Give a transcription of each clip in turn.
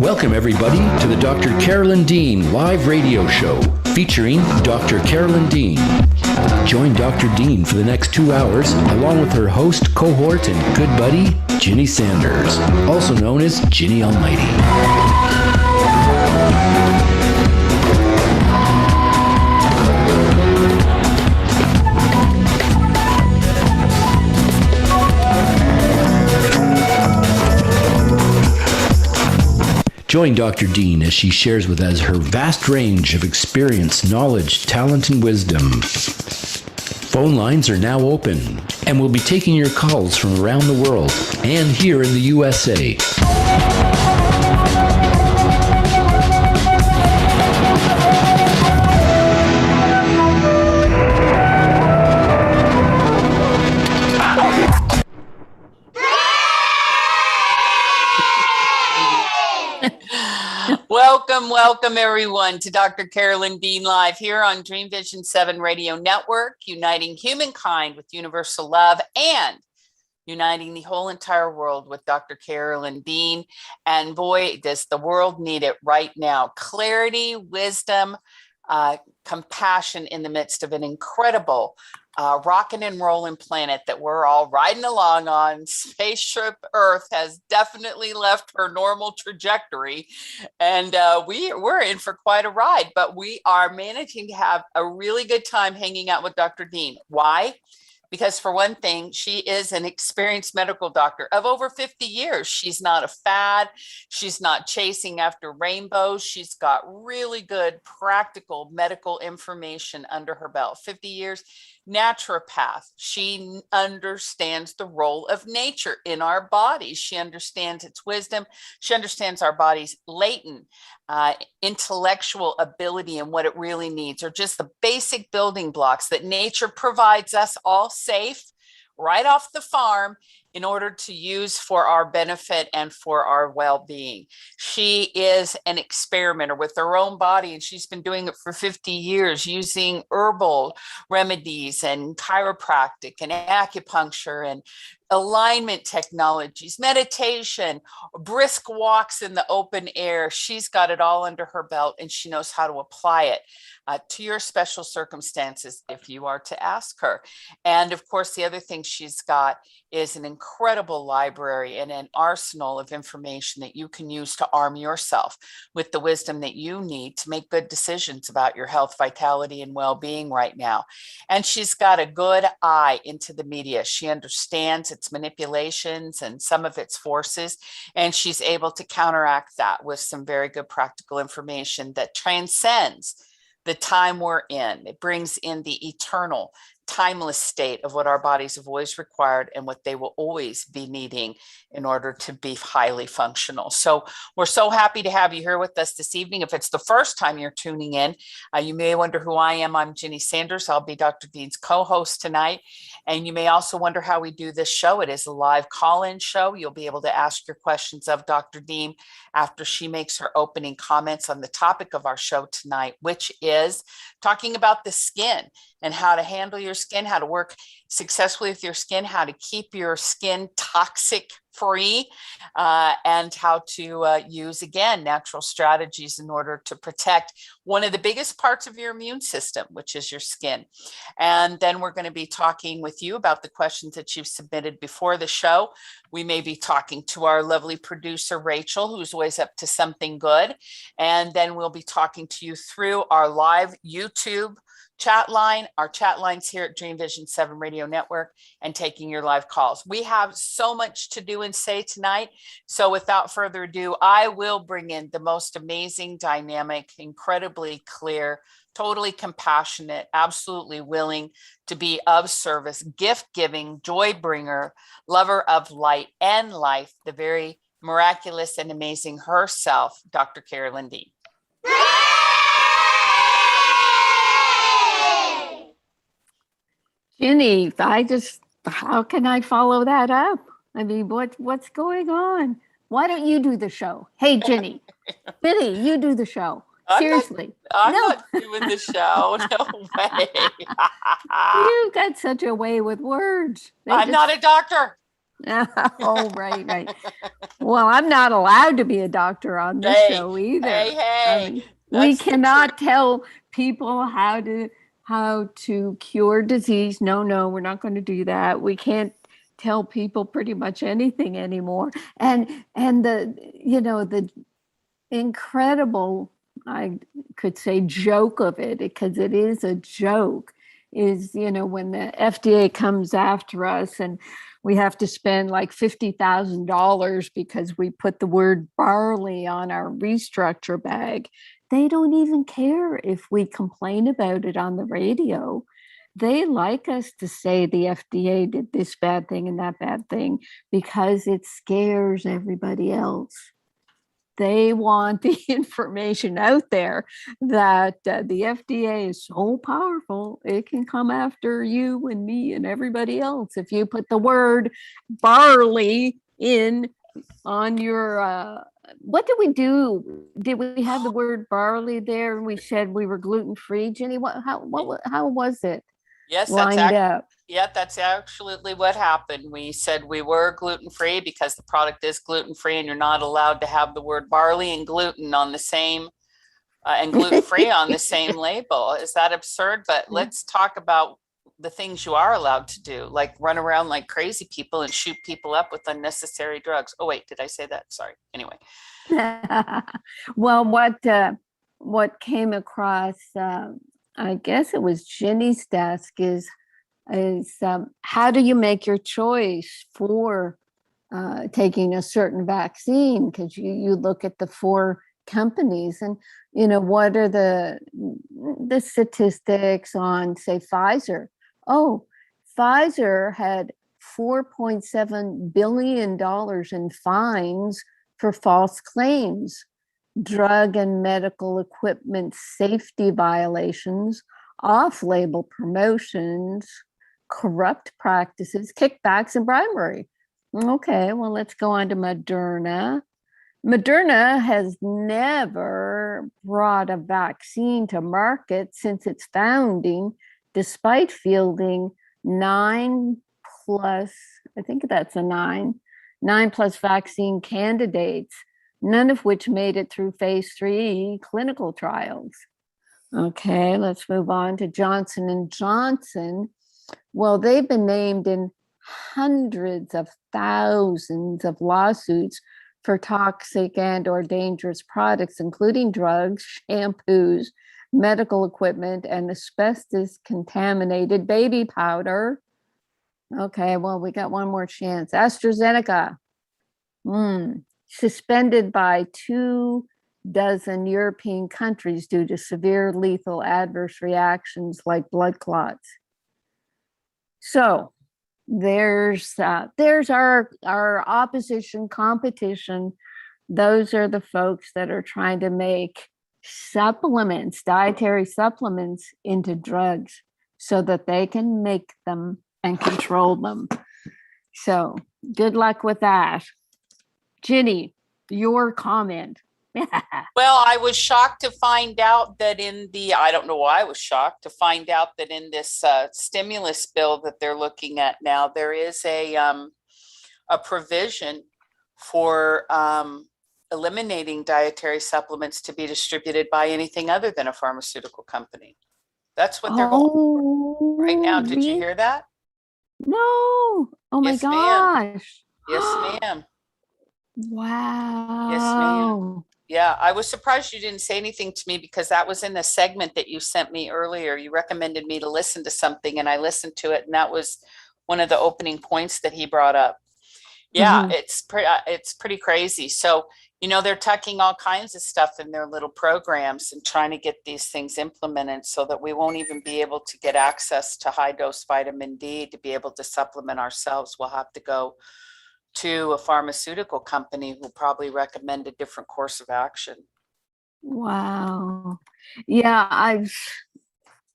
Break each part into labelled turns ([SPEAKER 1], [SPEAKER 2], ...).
[SPEAKER 1] Welcome, everybody, to the Dr. Carolyn Dean live radio show featuring Dr. Carolyn Dean. Join Dr. Dean for the next 2 hours along with her host, cohort, and good buddy, Ginny Sanders, also known as Ginny Almighty. Join Dr. Dean as she shares with us her vast range of experience, knowledge, talent, and wisdom. Phone lines are now open, and we'll be taking your calls from around the world and here in the USA.
[SPEAKER 2] Welcome everyone to Dr. Carolyn Dean Live here on Dream Vision 7 Radio Network, uniting humankind with universal love and uniting the whole entire world with Dr. Carolyn Dean. And boy, does the world need it right now. Clarity, wisdom, compassion in the midst of an incredible rockin' and rollin' planet that we're all riding along on. Spaceship Earth has definitely left her normal trajectory, and we're in for quite a ride, but we are managing to have a really good time hanging out with Dr. Dean. Why? Because for one thing, she is an experienced medical doctor of over 50 years. She's not a fad. She's not chasing after rainbows. She's got really good practical medical information under her belt. 50 years, naturopath. She understands the role of nature in our bodies. She understands its wisdom. She understands our body's latent intellectual ability and what it really needs, or just the basic building blocks that nature provides us all safe right off the farm in order to use for our benefit and for our well-being. She is an experimenter with her own body, and she's been doing it for 50 years using herbal remedies and chiropractic and acupuncture and alignment technologies, meditation, brisk walks in the open air. She's got it all under her belt, and she knows how to apply it to your special circumstances if you are to ask her. And of course, the other thing she's got is an incredible library and an arsenal of information that you can use to arm yourself with the wisdom that you need to make good decisions about your health, vitality, and well-being right now. And she's got a good eye into the media. She understands its manipulations and some of its forces, and she's able to counteract that with some very good practical information that transcends the time we're in. It brings in the eternal, timeless state of what our bodies have always required and what they will always be needing in order to be highly functional. So we're so happy to have you here with us this evening. If it's the first time you're tuning in, you may wonder who I am. I'm Ginny Sanders. I'll be Dr. Dean's co-host tonight. And you may also wonder how we do this show. It is a live call-in show. You'll be able to ask your questions of Dr. Dean after she makes her opening comments on the topic of our show tonight, which is talking about the skin and how to handle your skin, how to work successfully with your skin, how to keep your skin toxic free, and how to use, again, natural strategies in order to protect one of the biggest parts of your immune system, which is your skin. And then we're going to be talking with you about the questions that you've submitted before the show. We may be talking to our lovely producer, Rachel, who's always up to something good. And then we'll be talking to you through our live YouTube chat line, our chat lines here at Dream Vision 7 Radio Network, and taking your live calls. We have so much to do and say tonight. So without further ado, I will bring in the most amazing, dynamic, incredibly clear, totally compassionate, absolutely willing to be of service, gift-giving, joy-bringer, lover of light and life, the very miraculous and amazing herself, Dr. Carolyn Dean.
[SPEAKER 3] Ginny, how can I follow that up? I mean, what's going on? Why don't you do the show? Hey, Ginny, you do the show. Seriously.
[SPEAKER 2] I'm not doing the show. No way.
[SPEAKER 3] You've got such a way with words.
[SPEAKER 2] I'm not a doctor.
[SPEAKER 3] Oh, right. Well, I'm not allowed to be a doctor on this
[SPEAKER 2] Hey,
[SPEAKER 3] show either.
[SPEAKER 2] hey,
[SPEAKER 3] We
[SPEAKER 2] that's the truth.
[SPEAKER 3] cannot tell people how to cure disease. No, we're not going to do that. We can't tell people pretty much anything anymore. And the incredible, I could say, joke of it, because it is a joke, is when the FDA comes after us and we have to spend like $50,000 because we put the word barley on our restructure bag. They don't even care if we complain about it on the radio. They like us to say the FDA did this bad thing and that bad thing because it scares everybody else. They want the information out there that the FDA is so powerful, it can come after you and me and everybody else if you put the word barley in on your what did we do? Did we have the word barley there and we said we were gluten-free? Jenny, how was it
[SPEAKER 2] Yes,
[SPEAKER 3] lined up?
[SPEAKER 2] yeah, that's absolutely what happened. We said we were gluten-free because the product is gluten-free and you're not allowed to have the word barley and gluten on the same and gluten-free on the same label. Is that absurd? But let's talk about the things you are allowed to do, like run around like crazy people and shoot people up with unnecessary drugs. Oh, wait, did I say that? Sorry. Anyway.
[SPEAKER 3] Well, what came across, I guess it was Jenny's desk, is how do you make your choice for taking a certain vaccine? Because you look at the 4 companies and what are the statistics on, say, Pfizer. Oh, Pfizer had $4.7 billion in fines for false claims, drug and medical equipment safety violations, off-label promotions, corrupt practices, kickbacks, and bribery. Okay, well, let's go on to Moderna. Moderna has never brought a vaccine to market since its founding, despite fielding 9+, I think that's a 9+ vaccine candidates, none of which made it through phase 3 clinical trials. Okay, let's move on to Johnson & Johnson. Well, they've been named in hundreds of thousands of lawsuits for toxic and or dangerous products, including drugs, shampoos, medical equipment, and asbestos contaminated baby powder. Okay, well, we got one more chance. AstraZeneca, suspended by 24 European countries due to severe lethal adverse reactions like blood clots. So there's our opposition, competition. Those are the folks that are trying to make supplements, dietary supplements, into drugs so that they can make them and control them. So good luck with that. Ginny, your comment.
[SPEAKER 2] Well, I was shocked to find out that I don't know why I was shocked to find out that in this stimulus bill that they're looking at now, there is a provision for eliminating dietary supplements to be distributed by anything other than a pharmaceutical company. That's what they're going for right now. Did you hear that?
[SPEAKER 3] No. Oh my
[SPEAKER 2] Yes, ma'am.
[SPEAKER 3] gosh.
[SPEAKER 2] Yes, ma'am.
[SPEAKER 3] Wow.
[SPEAKER 2] Yes, ma'am. Yeah, I was surprised you didn't say anything to me because that was in the segment that you sent me earlier. You recommended me to listen to something and I listened to it, and that was one of the opening points that he brought up. Yeah, it's pretty crazy. So, they're tucking all kinds of stuff in their little programs and trying to get these things implemented so that we won't even be able to get access to high dose vitamin D to be able to supplement ourselves. We'll have to go to a pharmaceutical company who probably recommend a different course of action.
[SPEAKER 3] Wow. Yeah, I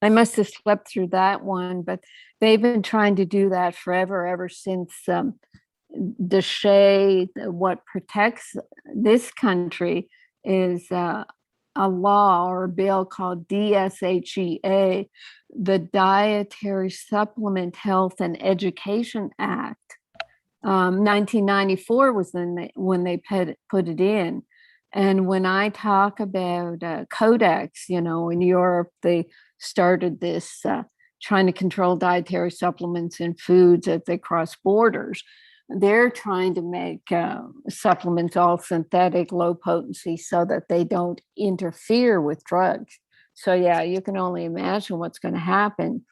[SPEAKER 3] must have slept through that one, but they've been trying to do that forever, ever since what protects this country is a law or a bill called DSHEA, the Dietary Supplement Health and Education Act. 1994 was when they put it in. And when I talk about codex, in Europe, they started this trying to control dietary supplements and foods as they cross borders. They're trying to make supplements all synthetic, low potency, so that they don't interfere with drugs. So yeah, you can only imagine what's going to happen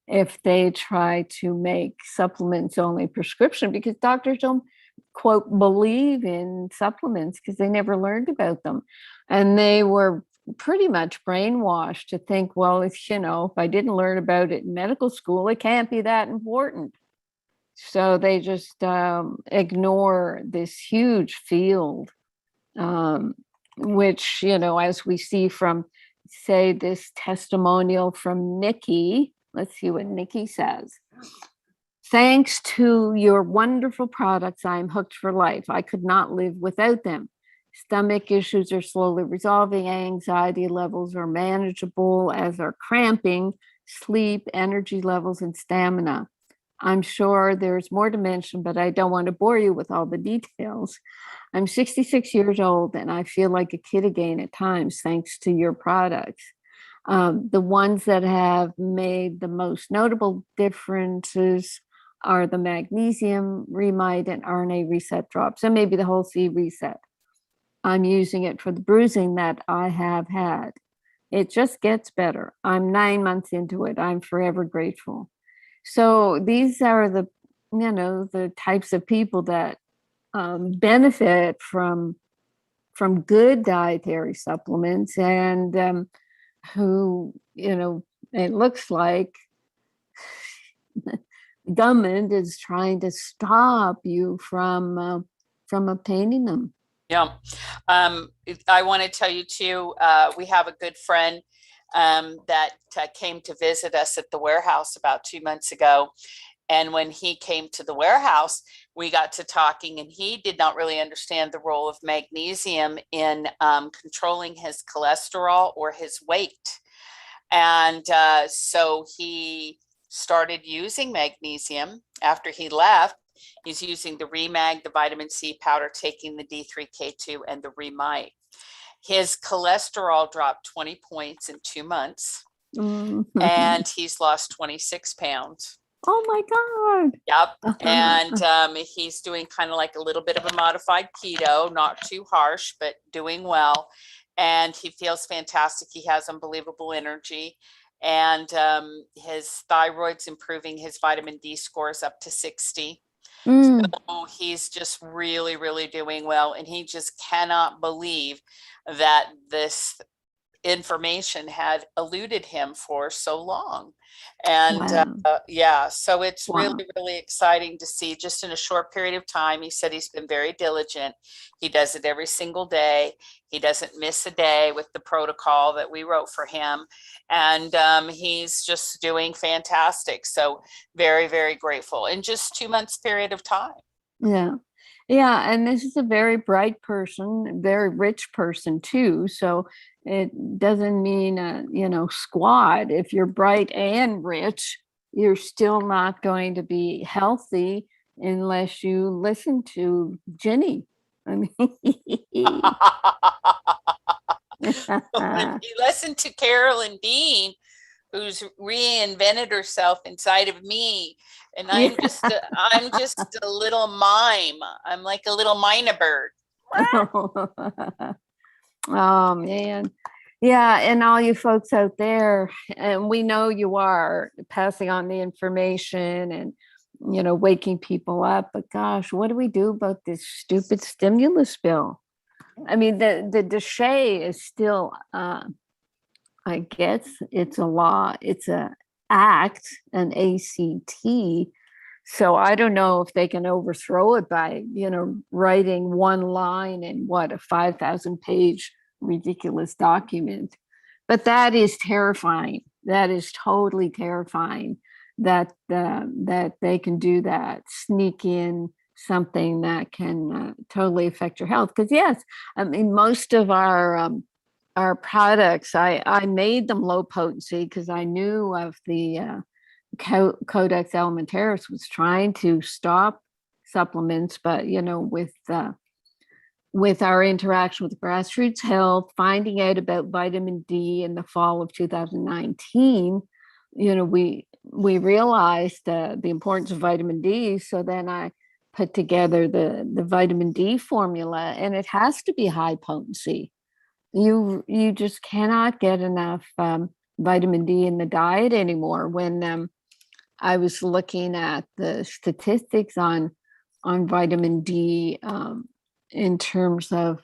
[SPEAKER 3] if they try to make supplements only prescription, because doctors don't, quote, believe in supplements because they never learned about them. And they were pretty much brainwashed to think, well, if I didn't learn about it in medical school, it can't be that important. So they just ignore this huge field, which, as we see from, say, this testimonial from Nikki. Let's see what Nikki says. Thanks to your wonderful products, I am hooked for life. I could not live without them. Stomach issues are slowly resolving. Anxiety levels are manageable, as are cramping, sleep, energy levels, and stamina. I'm sure there's more to mention, but I don't want to bore you with all the details. I'm 66 years old and I feel like a kid again at times, thanks to your products. The ones that have made the most notable differences are the magnesium remite and RNA reset drops, and maybe the whole C reset. I'm using it for the bruising that I have had. It just gets better. I'm 9 months into it. I'm forever grateful. So these are the types of people that benefit from good dietary supplements, and who, it looks like the government is trying to stop you from obtaining them.
[SPEAKER 2] Yeah. I want to tell you too, we have a good friend that came to visit us at the warehouse about 2 months ago. And when he came to the warehouse, we got to talking, and he did not really understand the role of magnesium in controlling his cholesterol or his weight. And so he started using magnesium after he left. He's using the Remag, the vitamin C powder, taking the D3K2 and the Remite. His cholesterol dropped 20 points in 2 months, and he's lost 26 pounds.
[SPEAKER 3] Oh my God.
[SPEAKER 2] Yep. And he's doing kind of like a little bit of a modified keto, not too harsh, but doing well. And he feels fantastic. He has unbelievable energy. And his thyroid's improving. His vitamin D score is up to 60. So he's just really, really doing well. And he just cannot believe that this information had eluded him for so long. And
[SPEAKER 3] wow.
[SPEAKER 2] So it's really, really exciting to see just in a short period of time. He said he's been very diligent. He does it every single day. He doesn't miss a day with the protocol that we wrote for him. And he's just doing fantastic. So very, very grateful in just 2 months period of time.
[SPEAKER 3] Yeah. Yeah. And this is a very bright person, very rich person too. So it doesn't mean, squat. If you're bright and rich, you're still not going to be healthy unless you listen to Ginny. I mean,
[SPEAKER 2] If you listen to Carolyn Dean, who's reinvented herself inside of me, and I'm just a little mime. I'm like a little minor bird.
[SPEAKER 3] Oh man. Yeah, and all you folks out there, and we know you are passing on the information and waking people up, but gosh, what do we do about this stupid stimulus bill? I mean, the DSHEA is still I guess it's a law, it's a act, an ACT. So I don't know if they can overthrow it by, writing one line in a 5,000 page ridiculous document. But that is terrifying. That is totally terrifying that they can do that, sneak in something that can totally affect your health. Because yes, I mean, most of our products, I made them low potency because I knew of the Codex Alimentaris was trying to stop supplements, but with our interaction with Grassroots Health, finding out about vitamin D in the fall of 2019, we realized the importance of vitamin D. So then I put together the vitamin D formula, and it has to be high potency. You just cannot get enough vitamin D in the diet anymore. When I was looking at the statistics on vitamin D in terms of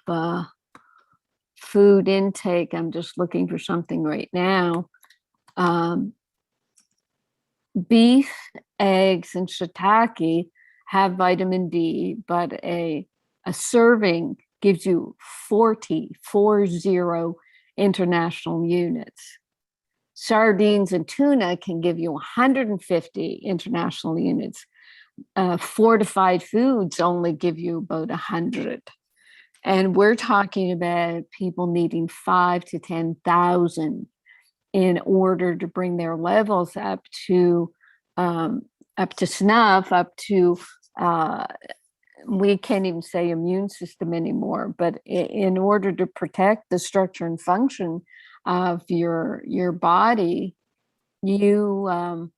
[SPEAKER 3] food intake, I'm just looking for something right now. Beef, eggs, and shiitake have vitamin D, but a serving gives you 40 international units. Sardines and tuna can give you 150 international units. Fortified foods only give you about 100. And we're talking about people needing 5 to 10,000 in order to bring their levels up to snuff, up to we can't even say immune system anymore, but in order to protect the structure and function of your body, you I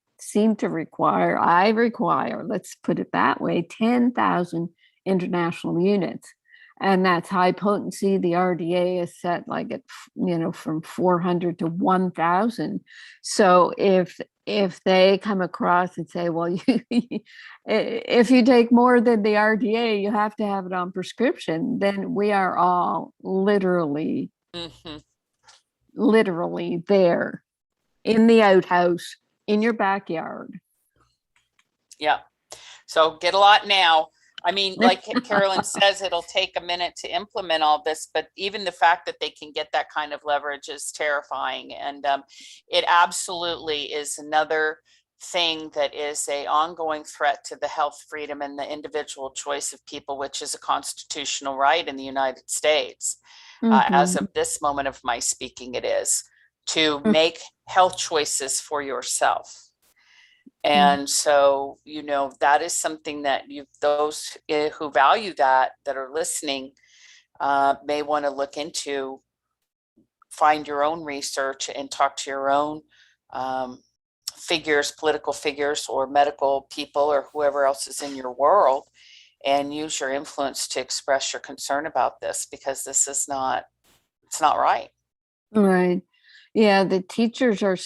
[SPEAKER 3] require, let's put it that way, 10,000 international units. And that's high potency. The RDA is set like at, from 400 to 1,000. So if they come across and say, well, if you take more than the RDA, you have to have it on prescription, then we are all literally there in the outhouse, in your backyard.
[SPEAKER 2] Yeah. So get a lot now. I mean, like Carolyn says, it'll take a minute to implement all this, but even the fact that they can get that kind of leverage is terrifying. And it absolutely is another thing that is an ongoing threat to the health, freedom, and the individual choice of people, which is a constitutional right in the United States. As of this moment of my speaking, it is to make health choices for yourself. And so, that is something that those who value that are listening may want to look into, find your own research and talk to your own figures, political figures, or medical people, or whoever else is in your world, and use your influence to express your concern about this, because this is not right.
[SPEAKER 3] Right. Yeah. The teachers are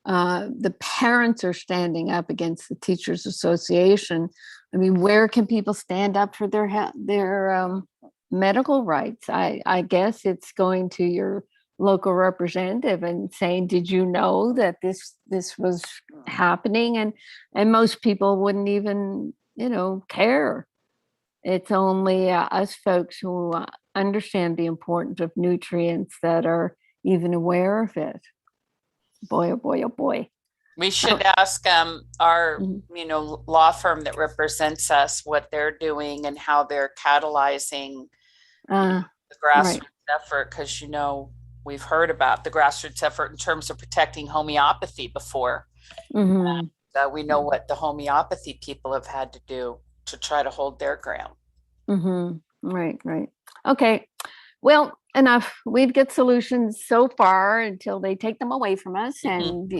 [SPEAKER 3] the parents are standing up against the Teachers Association. I mean, where can people stand up for their medical rights? I guess it's going to your local representative and saying, did you know that this was happening? And most people wouldn't even, care. It's only us folks who understand the importance of nutrients that are even aware of it. Boy, oh boy, oh boy.
[SPEAKER 2] We should ask our, law firm that represents us what they're doing and how they're catalyzing the grassroots effort, because, we've heard about the grassroots effort in terms of protecting homeopathy before. We know what the homeopathy people have had to do to try to hold their ground.
[SPEAKER 3] Right. Okay. Well, enough. We've got solutions so far until they take them away from us. And,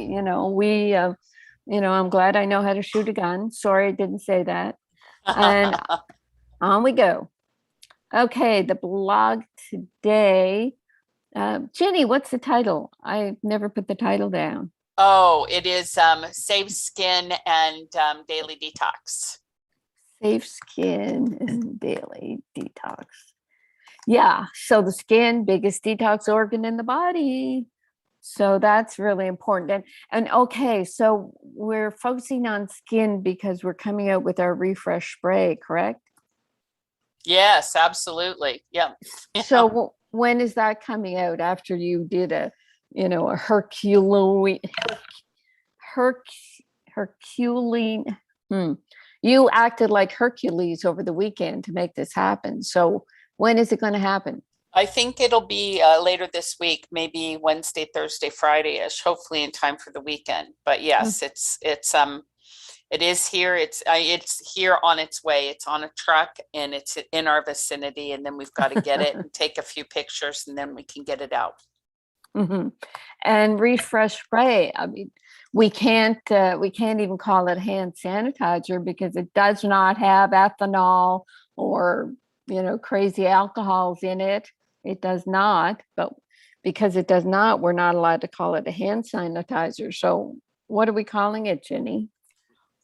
[SPEAKER 3] I'm glad I know how to shoot a gun. Sorry, I didn't say that. And on we go. Okay. The blog today. Jenny, what's the title? I never put the title down.
[SPEAKER 2] Oh, it is Safe Skin and Daily Detox.
[SPEAKER 3] Safe Skin and Daily Detox. Yeah. So the skin, biggest detox organ in the body. So that's really important. And okay, so we're focusing on skin because we're coming out with our refresh spray, correct?
[SPEAKER 2] Yes, absolutely. Yeah.
[SPEAKER 3] So when is that coming out? After you did a Herculean. You acted like Hercules over the weekend to make this happen. So when is it going to happen?
[SPEAKER 2] I think it'll be later this week, maybe Wednesday, Thursday, Friday-ish, hopefully in time for the weekend. But yes, it's It is here. It's here on its way. It's on a truck and it's in our vicinity. And then we've got to get it and take a few pictures and then we can get it out.
[SPEAKER 3] Mm-hmm. And refresh spray. I mean, we can't even call it hand sanitizer because it does not have ethanol or, crazy alcohols in it. It does not, but because it does not, we're not allowed to call it a hand sanitizer. So what are we calling it, Jenny?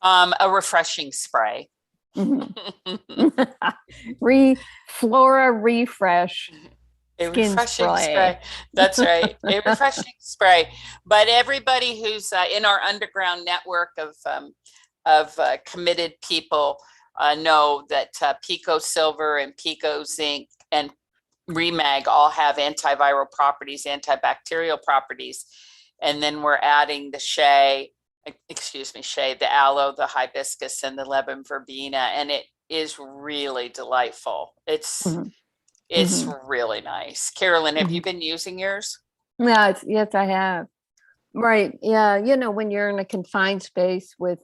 [SPEAKER 2] A refreshing spray.
[SPEAKER 3] Mm-hmm. Flora refresh.
[SPEAKER 2] A refreshing spray. That's right. A refreshing spray. But everybody who's in our underground network of committed people know that Pico Silver and Pico Zinc and Remag all have antiviral properties, antibacterial properties. And then we're adding the shea, the aloe, the hibiscus, and the lemon verbena. And it is really delightful. It's really nice. Carolyn, have you been using yours?
[SPEAKER 3] Yes, I have. Right. Yeah. When you're in a confined space with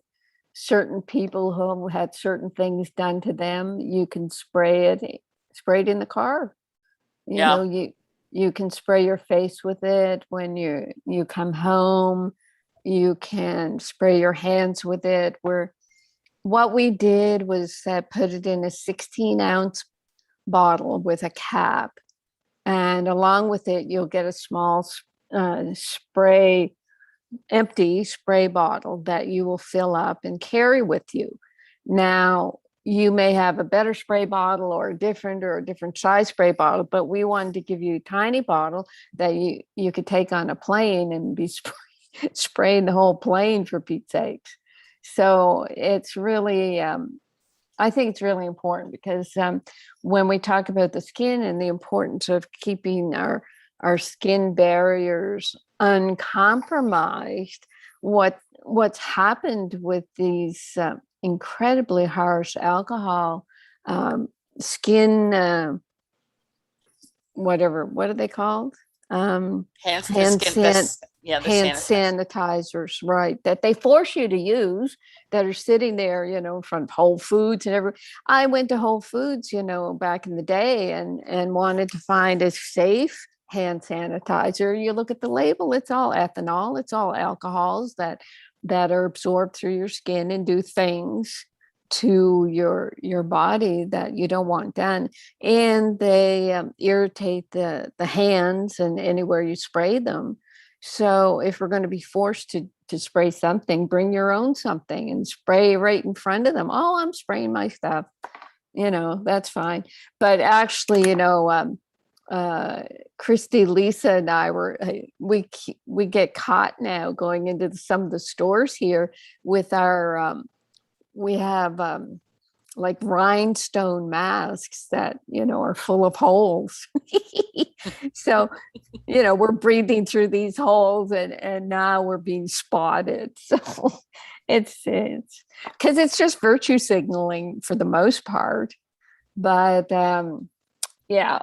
[SPEAKER 3] certain people who had certain things done to them, you can spray it in the car. You can spray your face with it when you come home. You can spray your hands with it. What we did was put it in a 16-ounce bottle with a cap, and along with it you'll get a small empty spray bottle that you will fill up and carry with you. Now you may have a better spray bottle or a different size spray bottle, but we wanted to give you a tiny bottle that you could take on a plane and be spraying the whole plane, for Pete's sake. So it's really I think it's really important because when we talk about the skin and the importance of keeping our skin barriers uncompromised, what's happened with these incredibly harsh alcohol skin, what are they called? Hand sanitizers, right, that they force you to use, that are sitting there, in front of Whole Foods and everything. I went to Whole Foods, back in the day and wanted to find a safe hand sanitizer. You look at the label, it's all ethanol, it's all alcohols that are absorbed through your skin and do things to your body that you don't want done, and they irritate the hands and anywhere you spray them. So if we're going to be forced to spray something, bring your own something and spray right in front of them. Oh, I'm spraying my stuff, that's fine. But actually, Christy, Lisa, and I we get caught now going into some of the stores here with our we have like rhinestone masks that are full of holes. So we're breathing through these holes and now we're being spotted. So it's because it's just virtue signaling for the most part. But yeah,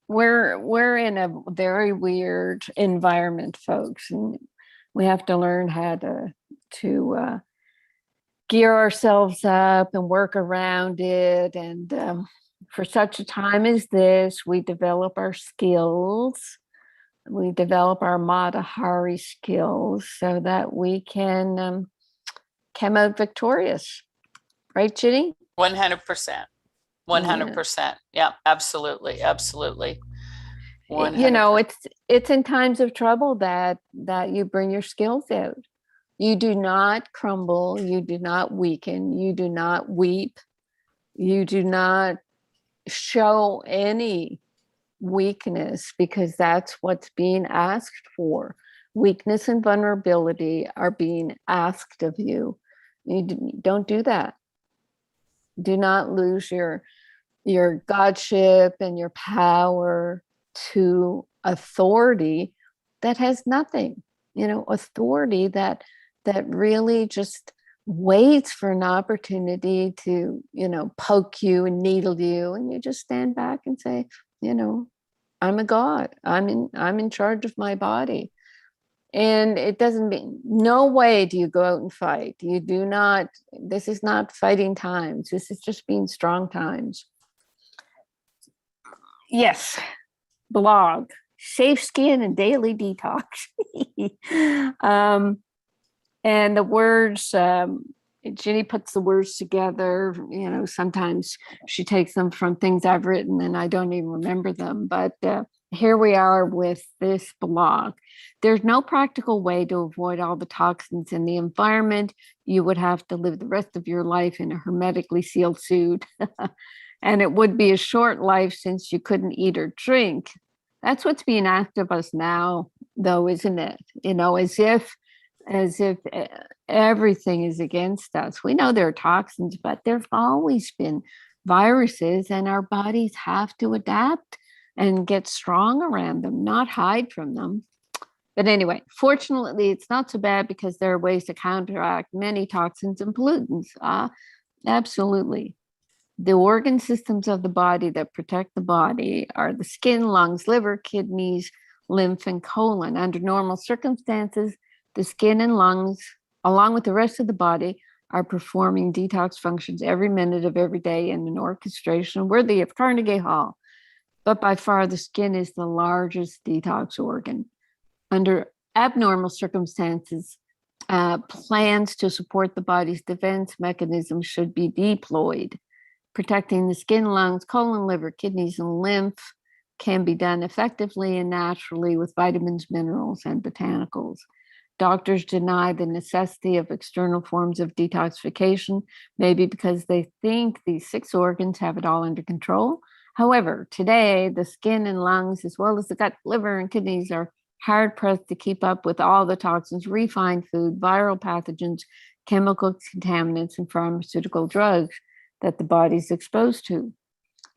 [SPEAKER 3] we're in a very weird environment, folks, and we have to learn how to gear ourselves up and work around it. And for such a time as this, we develop our skills. We develop our Matahari skills so that we can come out victorious. Right, Ginny?
[SPEAKER 2] 100%. 100%. Yeah, absolutely. Absolutely.
[SPEAKER 3] 100%. It's in times of trouble that you bring your skills out. You do not crumble. You do not weaken. You do not weep. You do not show any weakness, because that's what's being asked for. Weakness and vulnerability are being asked of you. You don't do that. Do not lose your godship and your power to authority that has nothing. Authority that really just waits for an opportunity to, poke you and needle you, and you just stand back and say, I'm a god. I'm in charge of my body. And it doesn't mean, no way do you go out and fight. You do not, this is not fighting times. This is just being strong times. Yes, blog, safe skin and daily detox. And the words, Ginny puts the words together. You know, sometimes she takes them from things I've written and I don't even remember them. But here we are with this blog. There's no practical way to avoid all the toxins in the environment. You would have to live the rest of your life in a hermetically sealed suit. And it would be a short life since you couldn't eat or drink. That's what's being asked of us now, though, isn't it? You know, as if everything is against us. We know there are toxins, but there've always been viruses, and our bodies have to adapt and get strong around them, not hide from them. But anyway, fortunately, it's not so bad because there are ways to counteract many toxins and pollutants. Absolutely. The organ systems of the body that protect the body are the skin, lungs, liver, kidneys, lymph, and colon. Under normal circumstances, the skin and lungs, along with the rest of the body, are performing detox functions every minute of every day in an orchestration worthy of Carnegie Hall. But by far, the skin is the largest detox organ. Under abnormal circumstances, plans to support the body's defense mechanism should be deployed. Protecting the skin, lungs, colon, liver, kidneys, and lymph can be done effectively and naturally with vitamins, minerals, and botanicals. Doctors deny the necessity of external forms of detoxification, maybe because they think these 6 organs have it all under control. However, today, the skin and lungs, as well as the gut, liver, and kidneys, are hard-pressed to keep up with all the toxins, refined food, viral pathogens, chemical contaminants, and pharmaceutical drugs that the body's exposed to.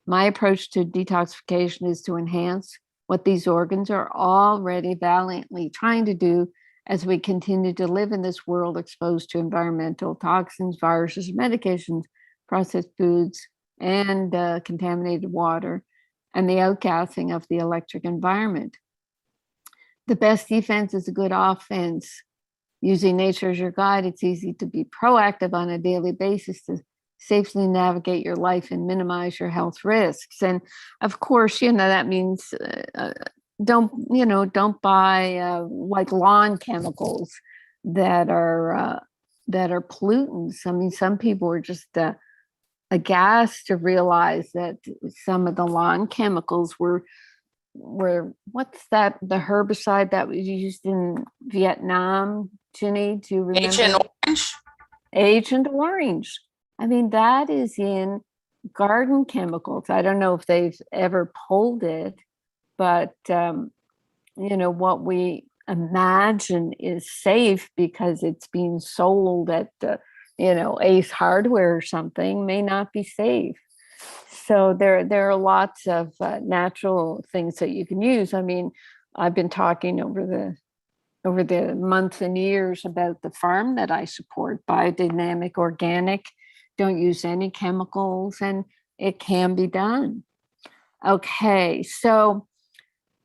[SPEAKER 3] My approach to detoxification is to enhance what these organs are already valiantly trying to do as we continue to live in this world exposed to environmental toxins, viruses, medications, processed foods, and contaminated water, and the outgassing of the electric environment. The best defense is a good offense. Using nature as your guide, it's easy to be proactive on a daily basis to safely navigate your life and minimize your health risks. And of course, you know, that means don't buy like lawn chemicals that are pollutants. I mean, some people are just aghast to realize that some of the lawn chemicals were what's that, the herbicide that was used in Vietnam, Ginny, do you remember?
[SPEAKER 2] Agent Orange.
[SPEAKER 3] Agent Orange. I mean, that is in garden chemicals. I don't know if they've ever pulled it, but what we imagine is safe because it's being sold at Ace Hardware or something may not be safe. So there are lots of natural things that you can use. I mean, I've been talking over the months and years about the farm that I support, biodynamic, organic, don't use any chemicals, and it can be done. Okay, so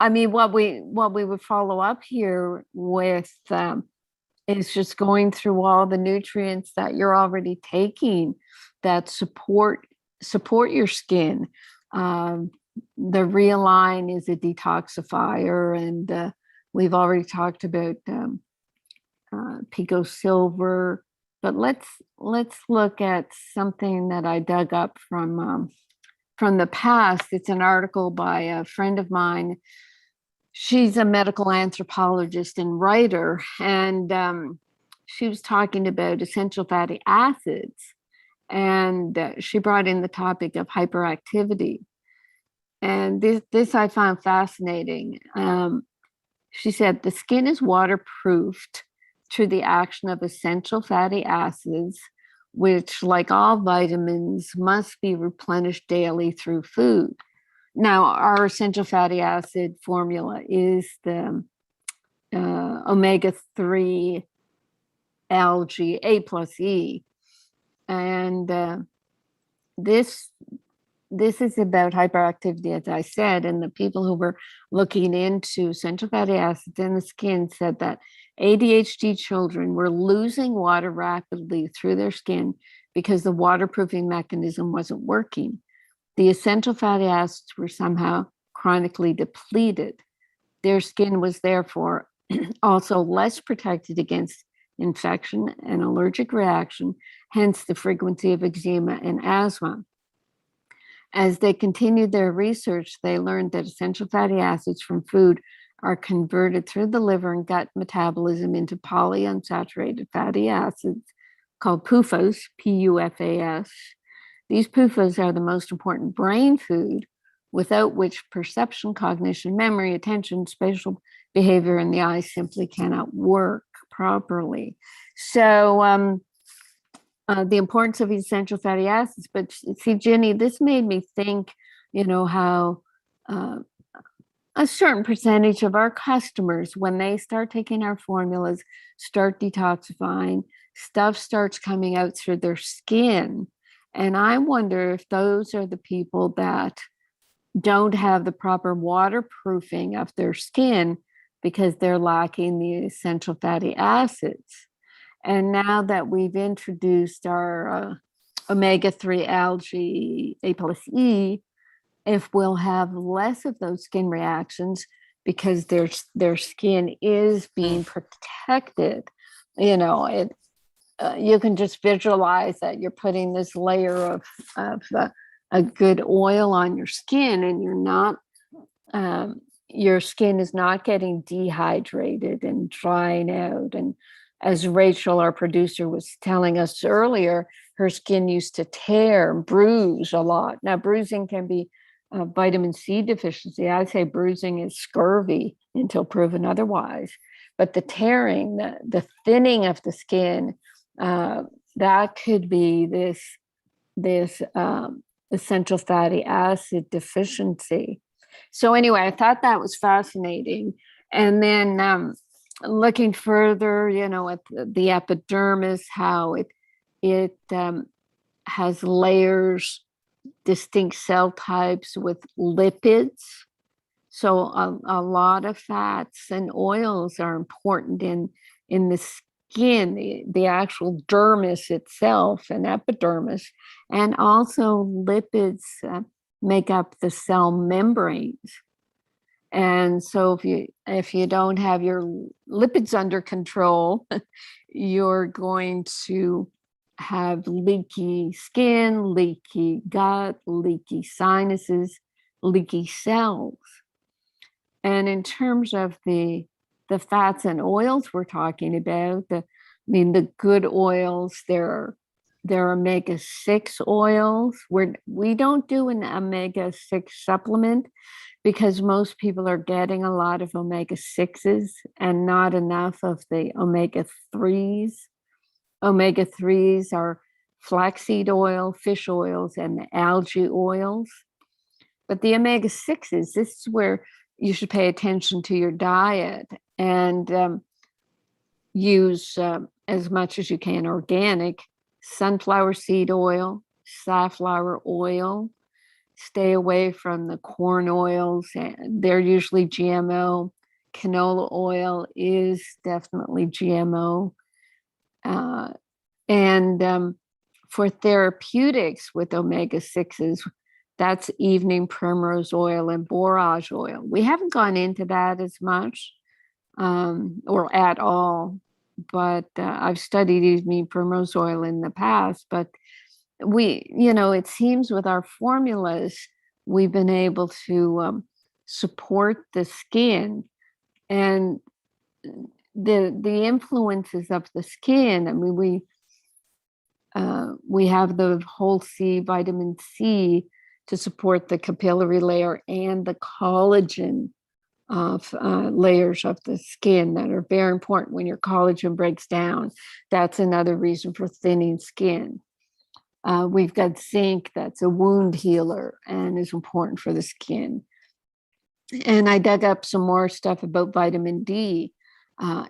[SPEAKER 3] I mean, what we would follow up here with is just going through all the nutrients that you're already taking that support your skin. The Realign is a detoxifier, and we've already talked about Pico Silver. But let's look at something that I dug up from the past. It's an article by a friend of mine. She's a medical anthropologist and writer, and she was talking about essential fatty acids, and she brought in the topic of hyperactivity. And this I found fascinating. She said the skin is waterproofed through the action of essential fatty acids, which, like all vitamins, must be replenished daily through food. Now, our essential fatty acid formula is the omega-3 algae, A plus E. And this is about hyperactivity, as I said, and the people who were looking into essential fatty acids in the skin said that ADHD children were losing water rapidly through their skin because the waterproofing mechanism wasn't working. The essential fatty acids were somehow chronically depleted. Their skin was therefore also less protected against infection and allergic reaction, hence the frequency of eczema and asthma. As they continued their research, they learned that essential fatty acids from food are converted through the liver and gut metabolism into polyunsaturated fatty acids called PUFAs, P-U-F-A-S. These PUFAs are the most important brain food, without which perception, cognition, memory, attention, spatial behavior in the eye simply cannot work properly. So the importance of essential fatty acids, but see, Ginny, this made me think, how a certain percentage of our customers, when they start taking our formulas, start detoxifying, stuff starts coming out through their skin. And I wonder if those are the people that don't have the proper waterproofing of their skin because they're lacking the essential fatty acids. And now that we've introduced our omega-3 algae, A plus E, if we'll have less of those skin reactions because their skin is being protected, you can just visualize that you're putting this layer of a good oil on your skin, and you're not, your skin is not getting dehydrated and drying out. And as Rachel, our producer, was telling us earlier, her skin used to tear and bruise a lot. Now, bruising can be vitamin C deficiency. I'd say bruising is scurvy until proven otherwise. But the tearing, the thinning of the skin, that could be this essential fatty acid deficiency. So anyway, I thought that was fascinating. And then looking further, at the epidermis, how it has layers, distinct cell types with lipids. So a lot of fats and oils are important in the skin, the actual dermis itself and epidermis, and also lipids make up the cell membranes. And so if you don't have your lipids under control, you're going to have leaky skin, leaky gut, leaky sinuses, leaky cells. And in terms of the fats and oils we're talking about, the good oils, there are omega-6 oils. We don't do an omega-6 supplement because most people are getting a lot of omega-6s and not enough of the omega-3s. Omega-3s are flaxseed oil, fish oils, and the algae oils. But the omega-6s, this is where you should pay attention to your diet and use as much as you can organic sunflower seed oil, safflower oil. Stay away from the corn oils. They're usually GMO. Canola oil is definitely GMO. And for therapeutics with omega-6s, that's evening primrose oil and borage oil. We haven't gone into that as much or at all, but I've studied evening primrose oil in the past. But it seems with our formulas, we've been able to support the skin and the influences of the skin. I mean, we have the whole C, vitamin C, to support the capillary layer and the collagen of layers of the skin that are very important. When your collagen breaks down, that's another reason for thinning skin. We've got zinc, that's a wound healer and is important for the skin. And I dug up some more stuff about vitamin D.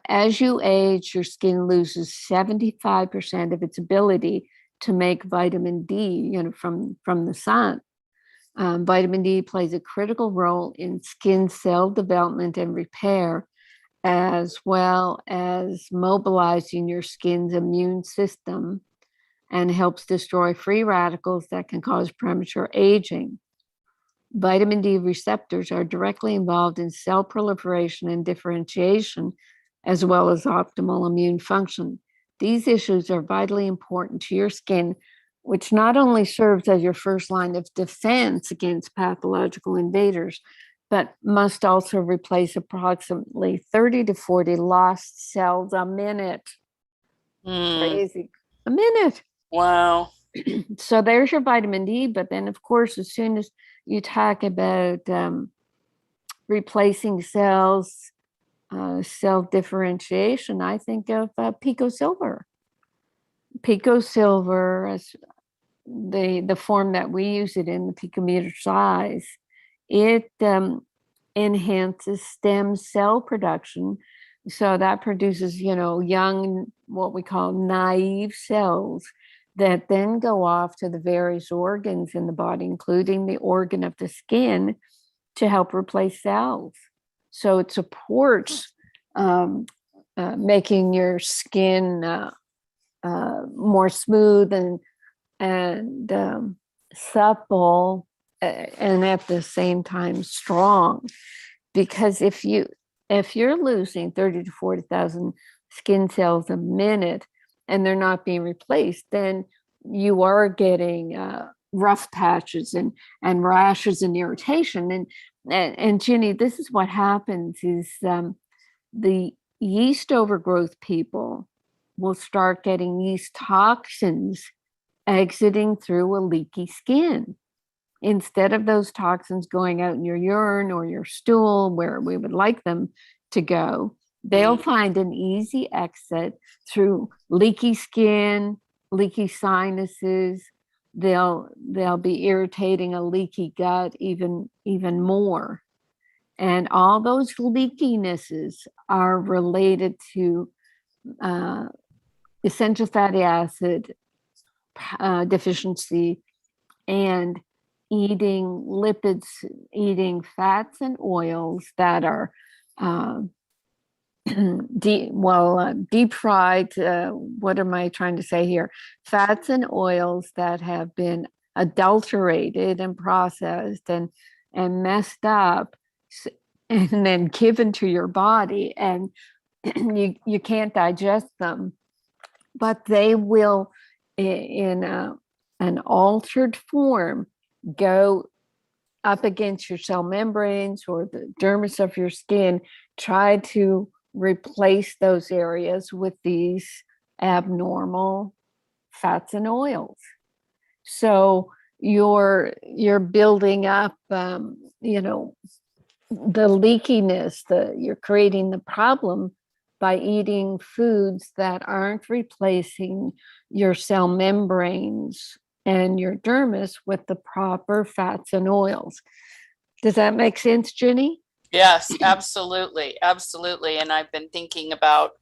[SPEAKER 3] As you age, your skin loses 75% of its ability to make vitamin D, from the sun. Vitamin D plays a critical role in skin cell development and repair, as well as mobilizing your skin's immune system, and helps destroy free radicals that can cause premature aging. Vitamin D receptors are directly involved in cell proliferation and differentiation, as well as optimal immune function. These issues are vitally important to your skin, which not only serves as your first line of defense against pathological invaders, but must also replace approximately 30 to 40 lost cells a minute. Crazy. A minute.
[SPEAKER 2] Wow.
[SPEAKER 3] So there's your vitamin D. But then, of course, as soon as you talk about replacing cells, cell differentiation, I think of pico silver. Pico silver, as the form that we use it in, the picometer size, it enhances stem cell production. So that produces, young, what we call naive cells that then go off to the various organs in the body, including the organ of the skin, to help replace cells. So it supports making your skin more smooth and supple, and at the same time strong. Because if you're losing 30 to 40,000 skin cells a minute and they're not being replaced, then you are getting rough patches and rashes and irritation. And Ginny, this is what happens is the yeast overgrowth people will start getting yeast toxins exiting through a leaky skin. Instead of those toxins going out in your urine or your stool where we would like them to go, they'll find an easy exit through leaky skin, leaky sinuses. They'll be irritating a leaky gut even more. And all those leakinesses are related to essential fatty acid deficiency and eating lipids, eating fats and oils that are deep fried. What am I trying to say here? Fats and oils that have been adulterated and processed and messed up, and then given to your body, and you can't digest them, but they will, in an altered form, go up against your cell membranes or the dermis of your skin, try to replace those areas with these abnormal fats and oils. So you're building up, the leakiness, you're creating the problem by eating foods that aren't replacing your cell membranes and your dermis with the proper fats and oils. Does that make sense, Ginny?
[SPEAKER 2] Yes, absolutely. Absolutely. And I've been thinking about,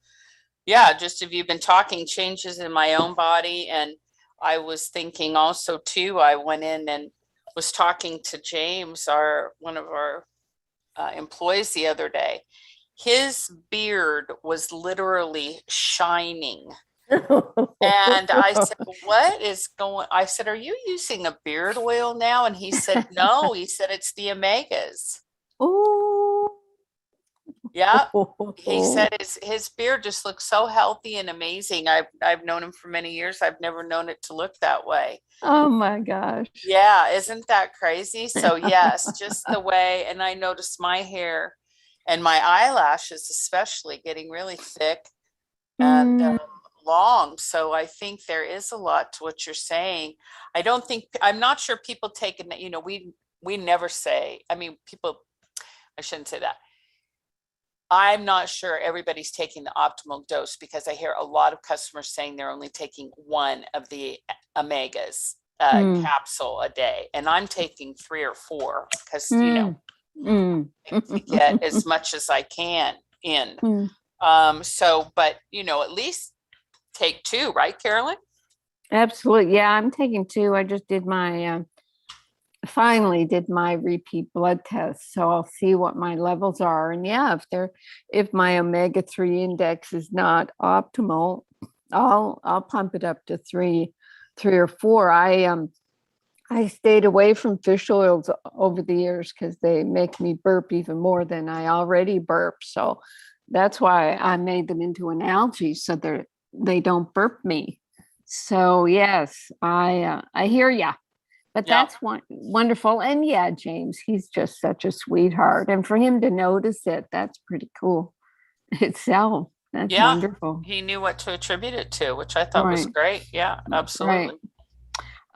[SPEAKER 2] just if you've been talking changes in my own body. And I was thinking also too, I went in and was talking to James, one of our employees the other day. His beard was literally shining. And I said, what is going? I said, are you using a beard oil now? And he said, no. He said, it's the omegas.
[SPEAKER 3] Oh,
[SPEAKER 2] yeah. He said his beard just looks so healthy and amazing. I've known him for many years. I've never known it to look that way.
[SPEAKER 3] Oh my gosh.
[SPEAKER 2] Yeah. Isn't that crazy? So yes, just the way. And I noticed my hair and my eyelashes, especially, getting really thick and long. So I think there is a lot to what you're saying. I'm not sure people take it, we never say, I shouldn't say that. I'm not sure everybody's taking the optimal dose, because I hear a lot of customers saying they're only taking one of the omegas capsule a day. And I'm taking 3 or 4 because, to get as much as I can in. But at least take 2, right, Carolyn?
[SPEAKER 3] Absolutely. Yeah, I'm taking 2. I just did my finally did my repeat blood test, so I'll see what my levels are. And yeah, if my omega-3 index is not optimal, I'll pump it up to three or four. I stayed away from fish oils over the years because they make me burp even more than I already burp. So that's why I made them into an algae so they don't burp me. So yes, I hear ya. But
[SPEAKER 2] Yeah.
[SPEAKER 3] that's wonderful. And yeah, James, he's just such a sweetheart. And for him to notice it, that's pretty cool itself. That's
[SPEAKER 2] Yeah.
[SPEAKER 3] wonderful.
[SPEAKER 2] He knew what to attribute it to, which I thought was
[SPEAKER 3] Right.
[SPEAKER 2] great. Yeah,
[SPEAKER 3] Right.
[SPEAKER 2] absolutely.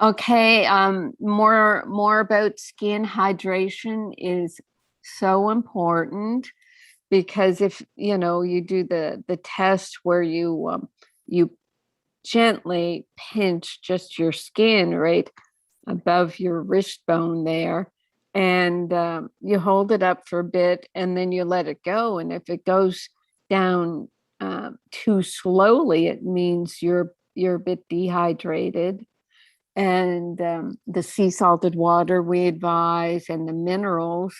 [SPEAKER 3] Okay. More about skin hydration is so important because if you do the test where you gently pinch just your skin right above your wrist bone there, and you hold it up for a bit and then you let it go. And if it goes down too slowly, it means you're a bit dehydrated. And the sea salted water we advise and the minerals,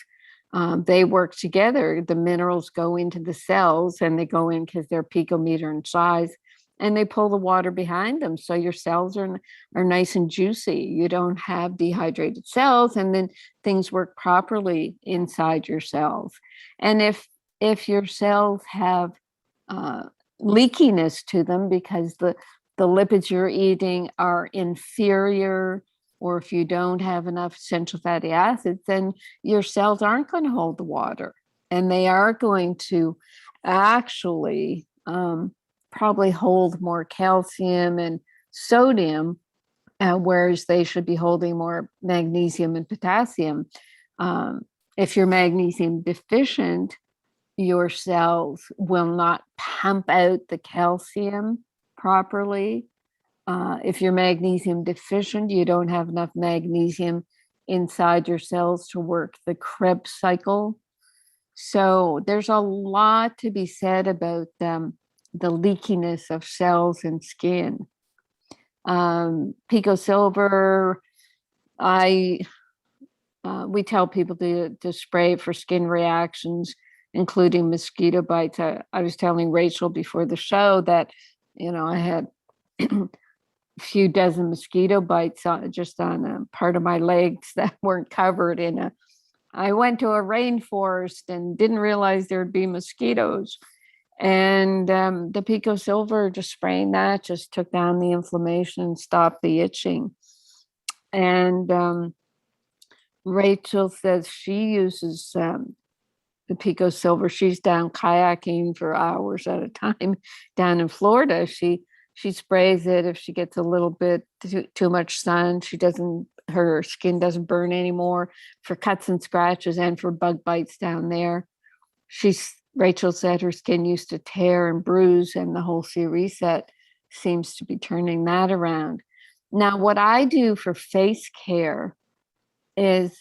[SPEAKER 3] they work together. The minerals go into the cells and they go in because they're picometer in size, and they pull the water behind them. So your cells are nice and juicy. You don't have dehydrated cells, and then things work properly inside your cells. And if your cells have uh, leakiness to them because the lipids you're eating are inferior, or if you don't have enough essential fatty acids, then your cells aren't going to hold the water, and they are going to actually probably hold more calcium and sodium, whereas they should be holding more magnesium and potassium. If you're magnesium deficient, your cells will not pump out the calcium properly. If you're magnesium deficient, you don't have enough magnesium inside your cells to work the Krebs cycle. So there's a lot to be said about the leakiness of cells and skin. Pico Silver, we tell people to spray for skin reactions, including mosquito bites. I was telling Rachel before the show that, I had a few dozen mosquito bites just on a part of my legs that weren't covered I went to a rainforest and didn't realize there'd be mosquitoes. And the Pico Silver, just spraying that, just took down the inflammation and stopped the itching. And Rachel says she uses the Pico Silver. She's down kayaking for hours at a time down in Florida. She sprays it if she gets a little bit too much sun. Her skin doesn't burn anymore, for cuts and scratches and for bug bites down there. Rachel said her skin used to tear and bruise, and the whole C reset seems to be turning that around. Now, what I do for face care is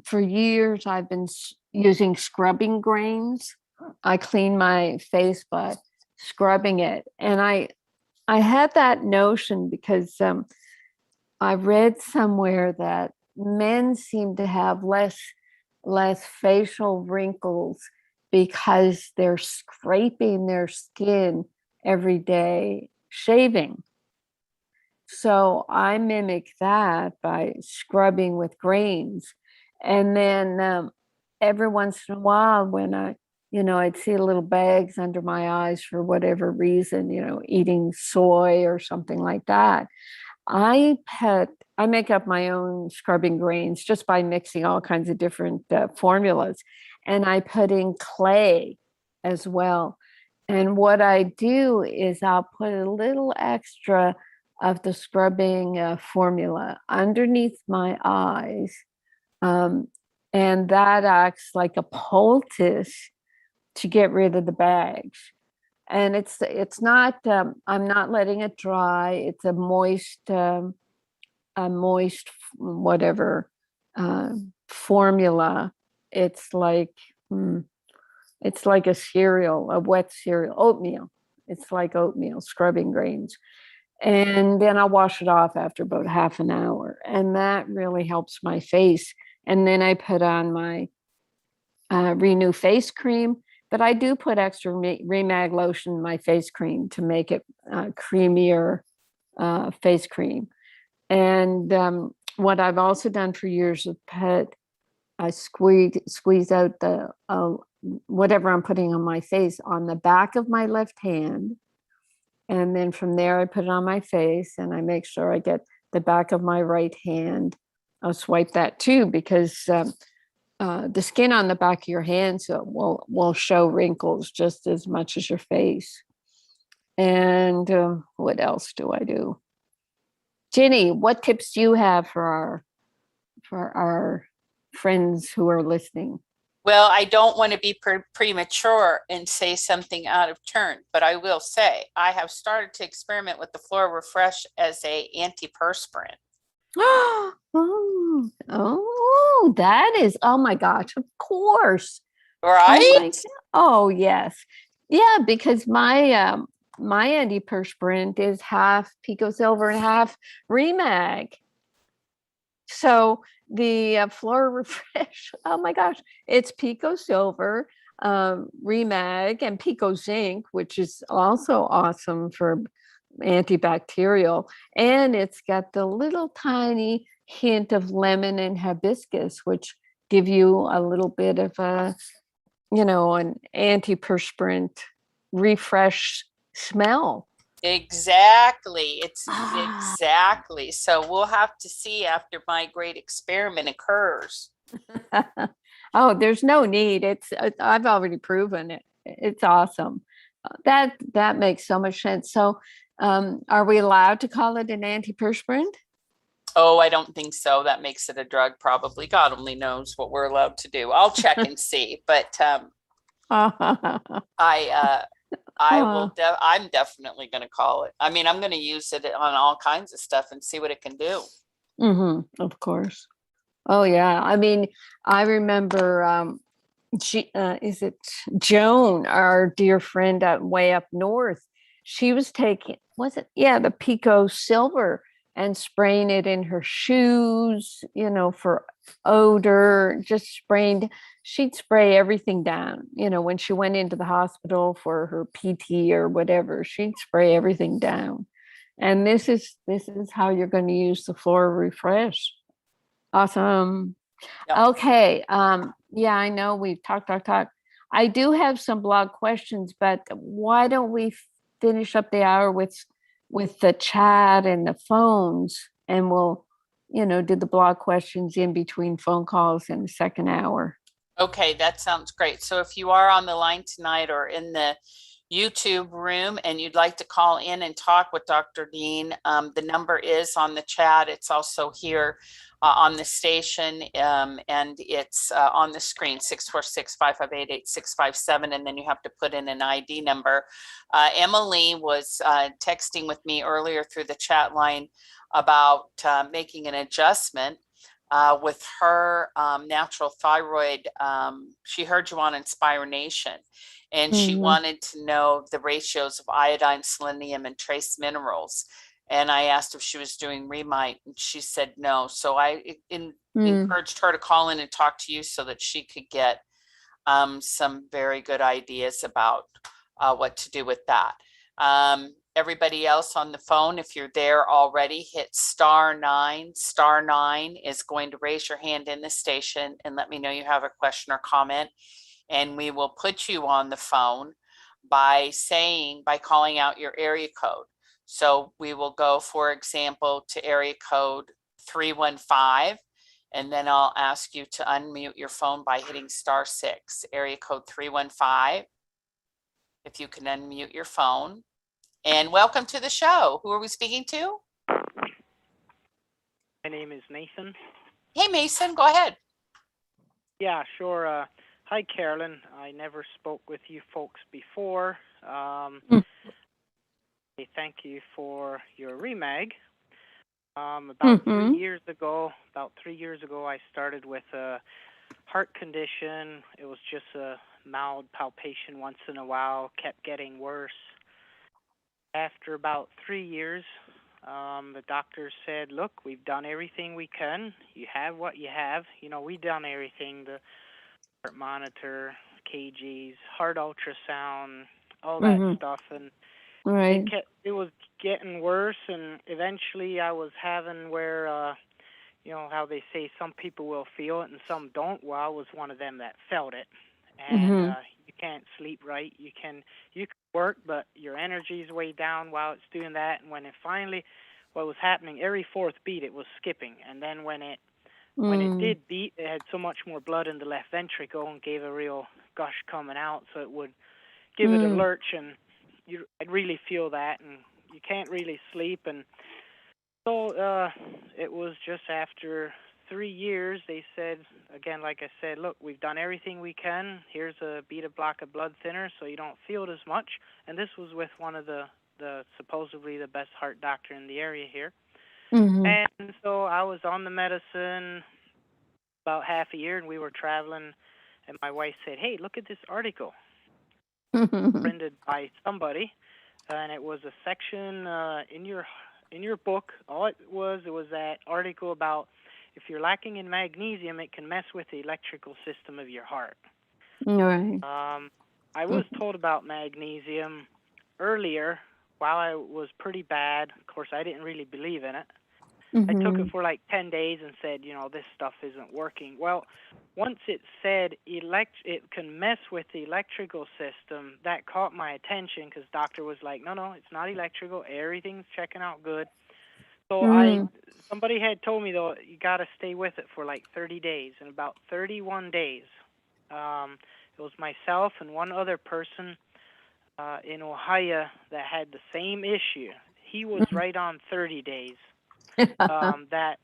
[SPEAKER 3] for years I've been using scrubbing grains. I clean my face by scrubbing it. And I had that notion because I read somewhere that men seem to have less facial wrinkles because they're scraping their skin every day, shaving. So I mimic that by scrubbing with grains. And then every once in a while, when I'd see little bags under my eyes for whatever reason, eating soy or something like that, I make up my own scrubbing grains just by mixing all kinds of different formulas. And I put in clay as well. And what I do is I'll put a little extra of the scrubbing formula underneath my eyes. And that acts like a poultice to get rid of the bags. And it's not, I'm not letting it dry. It's a moist whatever formula. It's like a cereal, a wet cereal, oatmeal. It's like oatmeal, scrubbing grains. And then I'll wash it off after about half an hour. And that really helps my face. And then I put on my Renew face cream, but I do put extra Remag lotion in my face cream to make it creamier face cream. And what I've also done for years with pet, I squeeze out the whatever I'm putting on my face on the back of my left hand. And then from there, I put it on my face and I make sure I get the back of my right hand. I'll swipe that too, because the skin on the back of your hands will show wrinkles just as much as your face. And what else do I do? Ginny, what tips do you have for our friends who are listening?
[SPEAKER 2] Well, I don't want to be premature and say something out of turn, but I will say I have started to experiment with the Flora Refresh as a antiperspirant.
[SPEAKER 3] Oh, that is, oh my gosh, of course.
[SPEAKER 2] Right?
[SPEAKER 3] Oh yes. Yeah, because my antiperspirant is half Pico Silver and half Remag. So the Flora Refresh, oh my gosh, it's Pico Silver, Remag, and Pico Zinc, which is also awesome for antibacterial. And it's got the little tiny hint of lemon and hibiscus, which give you a little bit of an antiperspirant refresh smell.
[SPEAKER 2] Exactly. It's exactly. So we'll have to see after my great experiment occurs.
[SPEAKER 3] Oh, there's no need. I've already proven it. It's awesome. That makes so much sense. So, are we allowed to call it an antiperspirant?
[SPEAKER 2] Oh, I don't think so. That makes it a drug, probably. God only knows what we're allowed to do. I'll check and see. But I'm definitely going to call it. I mean, I'm going to use it on all kinds of stuff and see what it can do.
[SPEAKER 3] Of course. Oh yeah. I mean, I remember is it Joan, our dear friend way up north? She was taking, the Pico Silver and spraying it in her shoes, for odor, just spraying. She'd spray everything down. When she went into the hospital for her PT or whatever, she'd spray everything down. And this is how you're going to use the Flora Refresh. Awesome.
[SPEAKER 2] Yep.
[SPEAKER 3] Okay. Yeah, I know we've talked. I do have some blog questions, but why don't we finish up the hour with the chat and the phones, and we'll, do the blog questions in between phone calls in the second hour.
[SPEAKER 2] Okay, that sounds great. So if you are on the line tonight or in the YouTube room and you'd like to call in and talk with Dr. Dean, the number is on the chat. It's also here on the station, and it's on the screen, 646-558-8657, and then you have to put in an ID number. Emily was texting with me earlier through the chat line about making an adjustment with her natural thyroid. She heard you on Inspire Nation, and she wanted to know the ratios of iodine, selenium, and trace minerals. And I asked if she was doing Remite, and she said no. So I encouraged her to call in and talk to you so that she could get some very good ideas about what to do with that. Everybody else on the phone, if you're there already, hit *9. *9 is going to raise your hand in the station and let me know you have a question or comment. And we will put you on the phone by calling out your area code. So we will go, for example, to area code 315, and then I'll ask you to unmute your phone by hitting *6. Area code 315, if you can unmute your phone. And welcome to the show. Who are we speaking to?
[SPEAKER 4] My name is Nathan.
[SPEAKER 2] Hey, Mason, go ahead.
[SPEAKER 4] Yeah, sure. Hi, Carolyn. I never spoke with you folks before. Thank you for your Remag. About 3 years ago, I started with a heart condition. It was just a mild palpation once in a while, kept getting worse. After about 3 years, The doctor said, look, we've done everything we can. You have what you have. We've done everything, the heart monitor, KGs, heart ultrasound, all that stuff. And
[SPEAKER 3] Right.
[SPEAKER 4] it was getting worse, and eventually I was having where, how they say some people will feel it and some don't. Well, I was one of them that felt it. And you can't sleep right. You can work, but your energy's way down while it's doing that. And when it finally, what was happening, every fourth beat it was skipping. And then when it did beat, it had so much more blood in the left ventricle and gave a real gush coming out, so it would give it a lurch, and I'd really feel that, and you can't really sleep. And so it was just after 3 years, they said, again, like I said, look, we've done everything we can. Here's a beta-blocker blood thinner so you don't feel it as much. And this was with one of the supposedly the best heart doctor in the area here. And so I was on the medicine about half a year, and we were traveling, and my wife said, hey, look at this article printed by somebody, and it was a section in your book. All it was that article about if you're lacking in magnesium, it can mess with the electrical system of your heart.
[SPEAKER 3] Right.
[SPEAKER 4] I was told about magnesium earlier while I was pretty bad. Of course, I didn't really believe in it. I took it for like 10 days and said, this stuff isn't working. Well, once it said it can mess with the electrical system, that caught my attention because doctor was like, no, it's not electrical. Everything's checking out good. So somebody had told me, though, you got to stay with it for like 30 days. And about 31 days, it was myself and one other person in Ohio that had the same issue. He was right on 30 days. That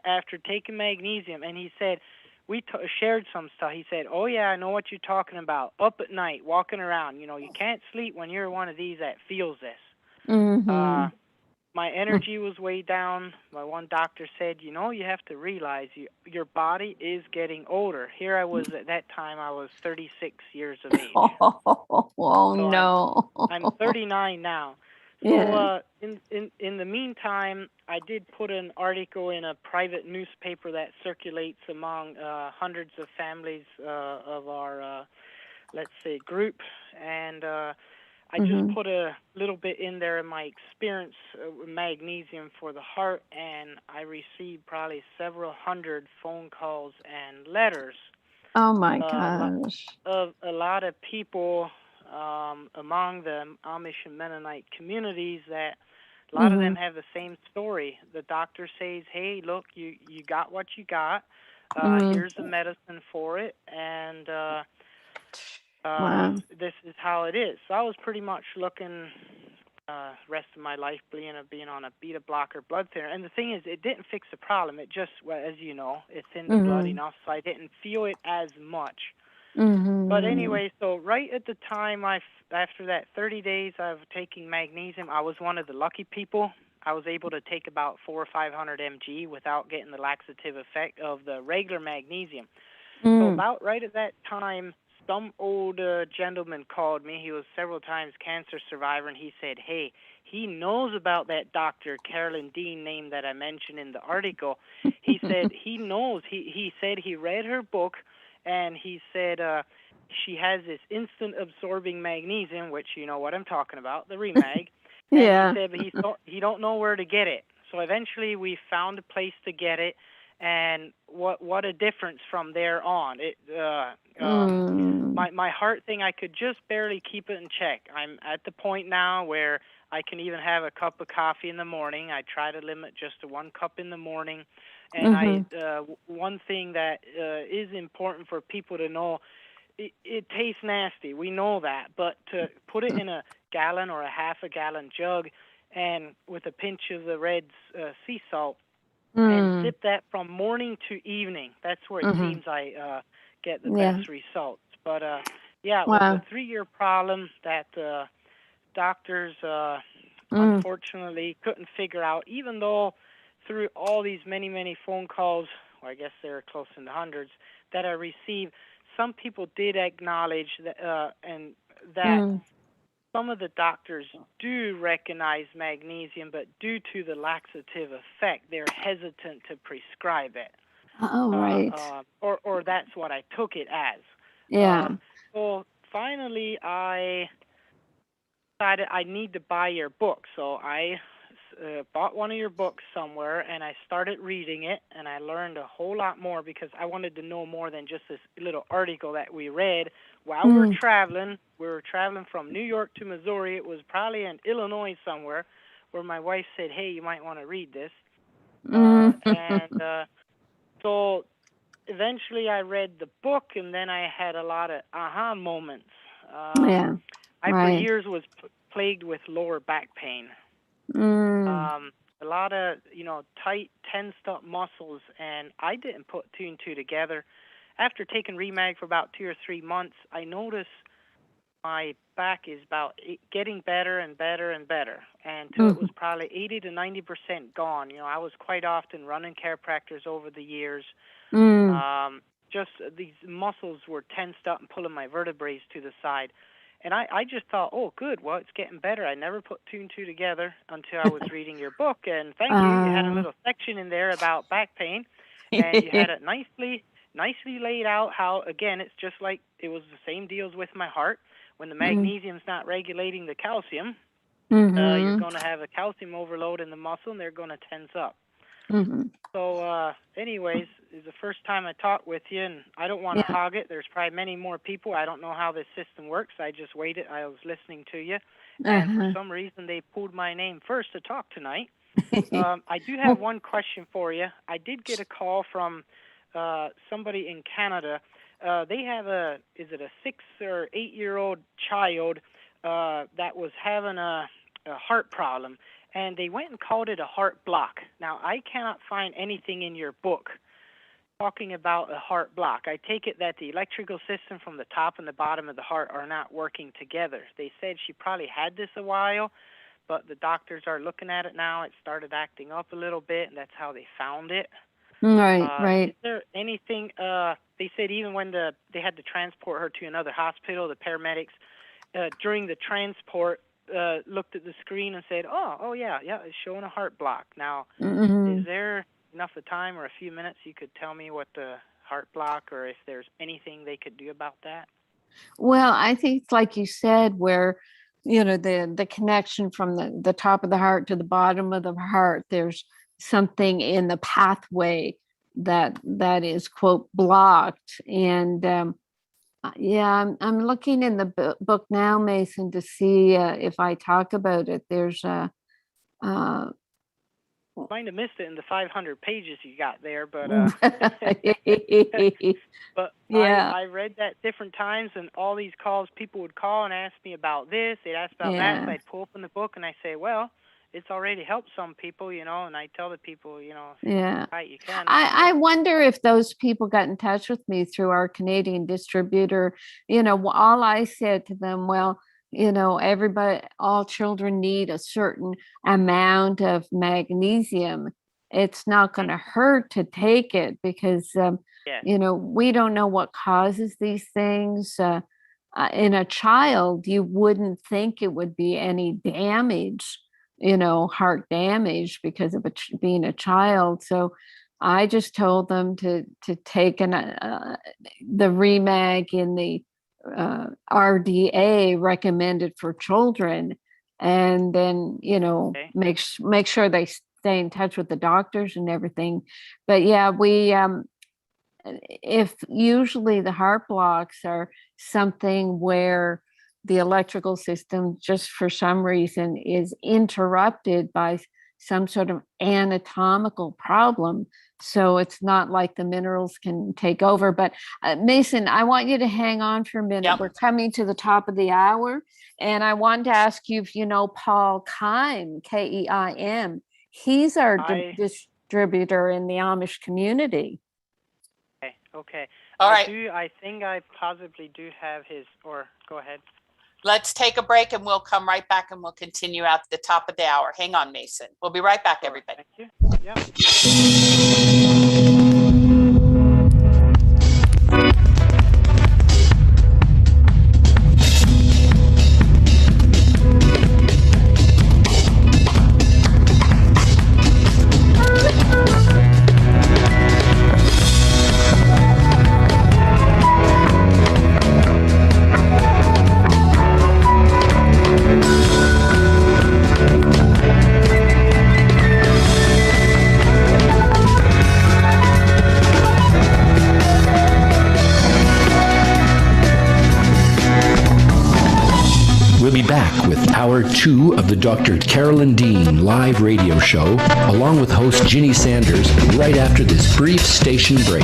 [SPEAKER 4] after taking magnesium, and he said, we shared some stuff. He said, oh, yeah, I know what you're talking about. Up at night, walking around. You can't sleep when you're one of these that feels this. My energy was way down. My one doctor said, you have to realize your body is getting older. Here I was at that time, I was 36 years of age.
[SPEAKER 3] Oh, so no.
[SPEAKER 4] I'm 39 now. So in the meantime, I did put an article in a private newspaper that circulates among hundreds of families of our, let's say, group, and I just put a little bit in there of my experience with magnesium for the heart, and I received probably several hundred phone calls and letters.
[SPEAKER 3] Oh, my gosh.
[SPEAKER 4] Of a lot of people among the Amish and Mennonite communities that a lot of them have the same story. The doctor says, hey, look, you got what you got. Here's the medicine for it, and this is how it is. So I was pretty much looking rest of my life being on a beta blocker blood thinner. And the thing is, it didn't fix the problem. It just, as you know, it's in the blood enough, so I didn't feel it as much. But anyway, so right at the time, after that 30 days of taking magnesium, I was one of the lucky people. I was able to take about 400 or 500 mg without getting the laxative effect of the regular magnesium. So about right at that time, some old gentleman called me. He was several times cancer survivor, and he said, hey, he knows about that Dr. Carolyn Dean name that I mentioned in the article. He said he knows. He said he read her book, and he said she has this instant absorbing magnesium, which you know what I'm talking about, the Remag. And he said, but he don't know where to get it. So eventually we found a place to get it, and what a difference from there on. My heart thing, I could just barely keep it in check. I'm at the point now where I can even have a cup of coffee in the morning. I try to limit just to 1 cup in the morning. And one thing that is important for people to know, it tastes nasty. We know that. But to put it in a gallon or a half a gallon jug and with a pinch of the red sea salt and sip that from morning to evening, that's where it seems I get the best results. But, it was a 3-year problem that doctors unfortunately couldn't figure out, even though through all these many, many phone calls, or I guess they're close in the hundreds, that I received, some people did acknowledge that, and that some of the doctors do recognize magnesium, but due to the laxative effect, they're hesitant to prescribe it.
[SPEAKER 3] Oh, right.
[SPEAKER 4] Or that's what I took it as.
[SPEAKER 3] Yeah.
[SPEAKER 4] So finally, I decided I need to buy your book. So I bought one of your books somewhere, and I started reading it, and I learned a whole lot more because I wanted to know more than just this little article that we read while we were traveling. We were traveling from New York to Missouri. It was probably in Illinois somewhere, where my wife said, "Hey, you might want to read this." So eventually I read the book, and then I had a lot of aha moments.
[SPEAKER 3] Yeah.
[SPEAKER 4] I, for years, was plagued with lower back pain. A lot of, tight, tensed up muscles, and I didn't put two and two together. After taking Remag for about 2 or 3 months, I noticed my back is getting better and better and better, and until it was probably 80 to 90% gone. I was quite often running chiropractors over the years. Just these muscles were tensed up and pulling my vertebrae to the side. And I just thought, oh, good, well, it's getting better. I never put two and two together until I was reading your book. And thank you. You had a little section in there about back pain, and you had it nicely laid out how, again, it's just like it was the same deals with my heart. When the magnesium's not regulating the calcium, you're going to have a calcium overload in the muscle, and they're going to tense up. So anyways, it's the first time I talked with you, and I don't want to hog it. There's probably many more people. I don't know how this system works. I just waited. I was listening to you, and for some reason they pulled my name first to talk tonight. I do have one question for you. I did get a call from somebody in Canada. They have is it a 6 or 8 year old child that was having a heart problem. And they went and called it a heart block. Now, I cannot find anything in your book talking about a heart block. I take it that the electrical system from the top and the bottom of the heart are not working together. They said she probably had this a while, but the doctors are looking at it now. It started acting up a little bit, and that's how they found it.
[SPEAKER 3] Right.
[SPEAKER 4] Is there anything, they said even when they had to transport her to another hospital, the paramedics, during the transport, looked at the screen and said, oh yeah, it's showing a heart block. Now, is there enough of time or a few minutes you could tell me what the heart block, or if there's anything they could do about that?
[SPEAKER 3] Well, I think it's like you said, where, the connection from the top of the heart to the bottom of the heart, there's something in the pathway that is, quote, blocked. And I'm looking in the book now, Mason, to see if I talk about it. There's a.
[SPEAKER 4] Might have missed it in the 500 pages you got there, but
[SPEAKER 3] yeah.
[SPEAKER 4] I read that different times, and all these calls, people would call and ask me about this. They'd ask about that. So I'd pull open the book and I say, well, it's already helped some people, and I tell the people, if you can.
[SPEAKER 3] I wonder if those people got in touch with me through our Canadian distributor. All I said to them, well, all children need a certain amount of magnesium. It's not going to hurt to take it because, we don't know what causes these things. In a child, you wouldn't think it would be any damage, heart damage because of being a child. So I just told them to take the Remag in the RDA recommended for children, and then make sure they stay in touch with the doctors and everything. But yeah, we if usually the heart blocks are something where the electrical system just for some reason is interrupted by some sort of anatomical problem. So it's not like the minerals can take over. But Mason, I want you to hang on for a minute. Yep. We're coming to the top of the hour. And I wanted to ask you if you know Paul Keim, Keim. He's our distributor in the Amish community.
[SPEAKER 4] Okay.
[SPEAKER 2] All right.
[SPEAKER 4] I think I possibly do have his, or go ahead.
[SPEAKER 2] Let's take a break and we'll come right back and we'll continue at the top of the hour. Hang on, Mason. We'll be right back, everybody.
[SPEAKER 4] Thank you. Yep.
[SPEAKER 1] be back with Hour 2 of the Dr. Carolyn Dean live radio show, along with host Ginny Sanders, right after this brief station break.